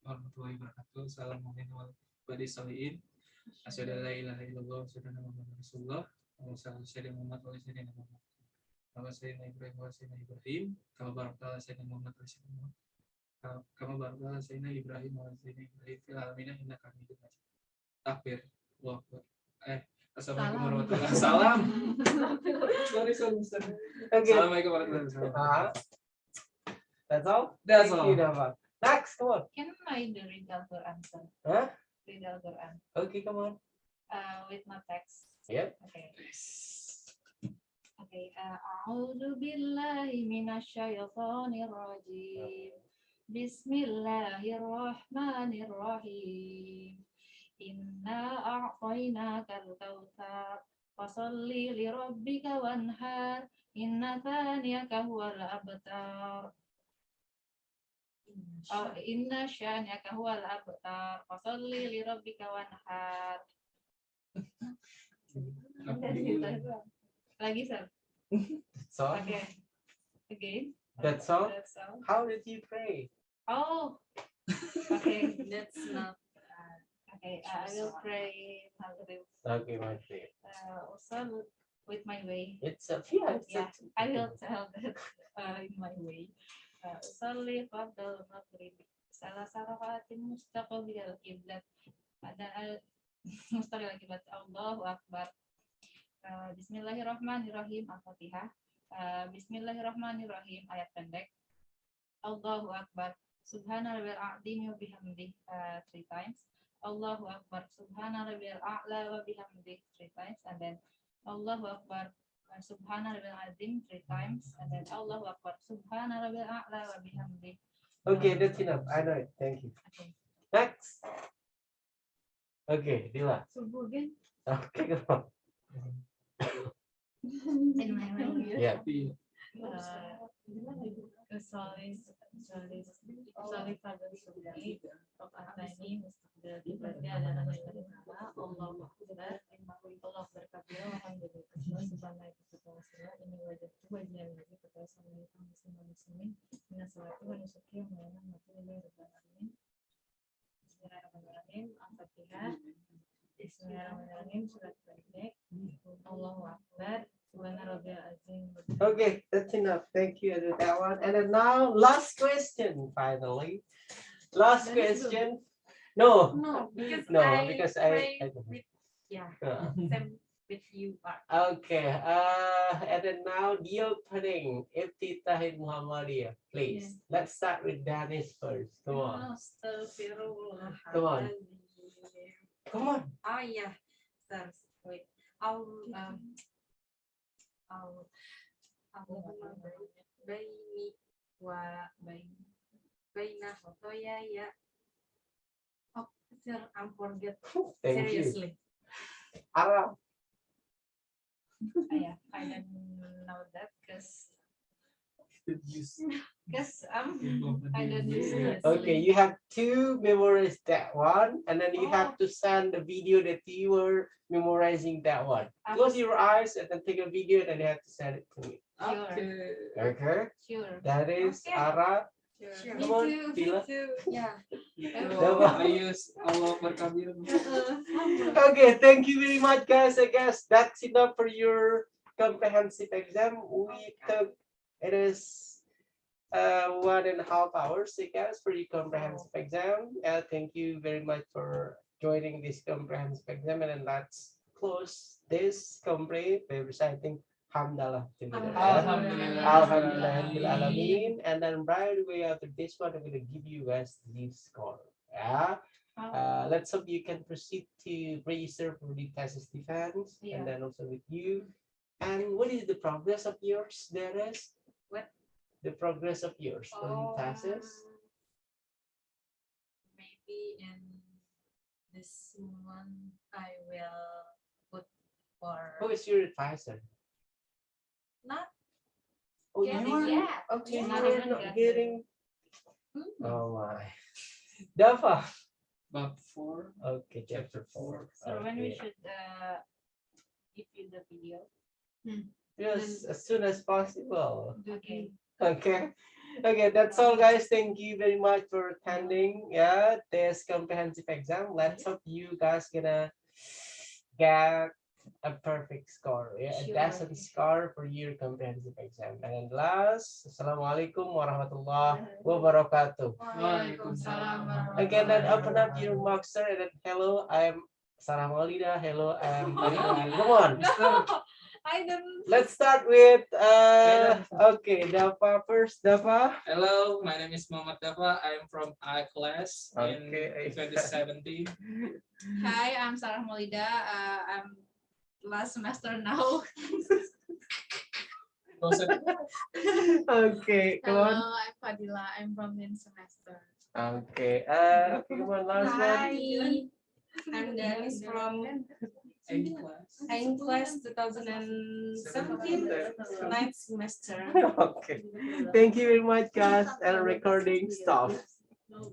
warahmatullahi wabarakatuh. Assalamualaikum warahmatullahi wabarakatuh. Asyhadu an la ilaha illallah wa asyhadu anna muhammadar rasulullah. Wa sallallahu Muhammad wa sayyidina Muhammad. Wa sayyidina Ibrahim wa sayyidina Ibrahim. Kama barakta sayyidina Muhammad wa sayyidina Muhammad. Kama barakta sayyidina Ibrahim wa sayyidina Ibrahim fil alamin innaka Hamidum Majid. Takbir. Allahu Akbar. Assalamualaikum warahmatullahi wabarakatuh. Salam. Sorry, Mister. Okay. Assalamualaikum warahmatullahi wabarakatuh. That's all. That's Thank all. you, Daffa. Next, come on. Can I read Al-Quran, sir? Huh? Read Al-Quran. Okay, come on. With my text. Yep. Okay. Okay. A'udzu billahi minasyaitonir rajim. Bismillahirrahmanirrahim. Inna a'tainakal kautsar. Fasholli li rabbika wanhar. Inna thaniyaka huwal abtar. Inna syani'aka huwal abtar. Fasholli li rabbika wanhar. Lagi, sir. That's all. Okay. Again. That's all. That's all. How did you pray? Oh. Okay. That's not Okay. I will pray Maghrib. Okay, my dear. Also with my way. It's a yeah. Yeah, I will tell that in my way. Usalli fardal maghrib. Salah sarakatin mustaqbil kiblat. Pada mustaqbil kiblat. Allahu akbar. Bismillahirrahmanirrahim. Al-Fatihah. Bismillahirrahmanirrahim. Ayat pendek. Allahu akbar. Subhana rabbil a'zimi wa bihamdihi 3 times. Allahu akbar. Subhana rabbil a'la wa bihamdihi 3 times, and then Allahu akbar. Subhana rabbil azim 3 times, and then Allahu akbar. Subhana rabbil a'la wa bihamdihi. Okay, that's enough. I know it. Thank you. Okay. Next. Okay, Dila. Subuh again. Okay, come on. In my language. Yeah. Kecuali pada sungai of Atani mesti berarti adalah dari Allah Allah Akbar Allah berkabir alhamdulillah subhanahu wa ta'ala ini wajib wajian lagi kepada semua muslimin minasalatu wa nusuki wa mati lillahi rabbil alamin bismillahirrahmanirrahim al-fatihah bismillahirrahmanirrahim surat pendek Allahu Akbar. Okay, that's enough. Thank you for that one. And then now, last question. Finally, last question. No, because I with yeah, uh, same with you are. okay. And then now, the opening. Iftitahin Muhammadiyah, please. Let's start with Danish first. Come on. Come on. Come on. Oh yeah, so wait. Allahumma baini wa baina khotoya ya. Oh, sir, I'm forget. Thank Seriously. Arab. Yeah, I don't know that because I don't use it. Okay, you have to memorize that one, and then you have to send the video that you were memorizing that one. Close your eyes and then take a video, and then you have to send it to me. Okay. Okay, Sure. that is Okay. Ara. Sure. Come on, Fadilla. Yeah. So I use Allah berkabir. Okay, thank you very much, guys. I guess that's enough for your comprehensive exam. We took it is 1.5 hours, I guess, for your comprehensive exam. Thank you very much for joining this comprehensive exam, and then let's close this complete by reciting Hamdalah together. Alhamdulillah. Alhamdulillah alamin. And then right away after this one, I'm gonna give you guys the score. Yeah. Let's hope you can proceed to register for the thesis defense, Yeah. and then also with you. And what is the progress of yours, Dennis? What? The progress of yours for the thesis? Maybe in this month I will put for Who is your advisor? not Oh, Getting- you are? yeah. Okay, you Not are even not getting- getting. Oh my. Daffa. Bab 4. Okay, chapter 4. So when we Okay. should give you the video? Yes, as soon as possible. Okay. Okay. Okay, that's all, guys. Thank you very much for attending. Yeah, this comprehensive exam. Let's hope you guys gonna get a perfect score. Yeah, a Sure. decent score for your comprehensive exam. And then last, Assalamualaikum warahmatullahi wabarakatuh. Waalaikumsalam. Again, then open up your Moxer and then hello, I'm Sarah Maulida. Hello, I'm Fadilla. Come on. I don't. Let's start with okay, Daffa first. Daffa. Hello, my name is Muhamad Daffa. I'm from I class Okay. in 2017. Hi, I'm Sarah Maulida. I'm last semester now. Okay, come on. Hello, I'm Fadilla. I'm from this semester. Okay. Okay, come on, last one. Hi, I'm Danish from In class. class 2017 ninth semester. Okay. Thank you very much, guys. And recording stuff.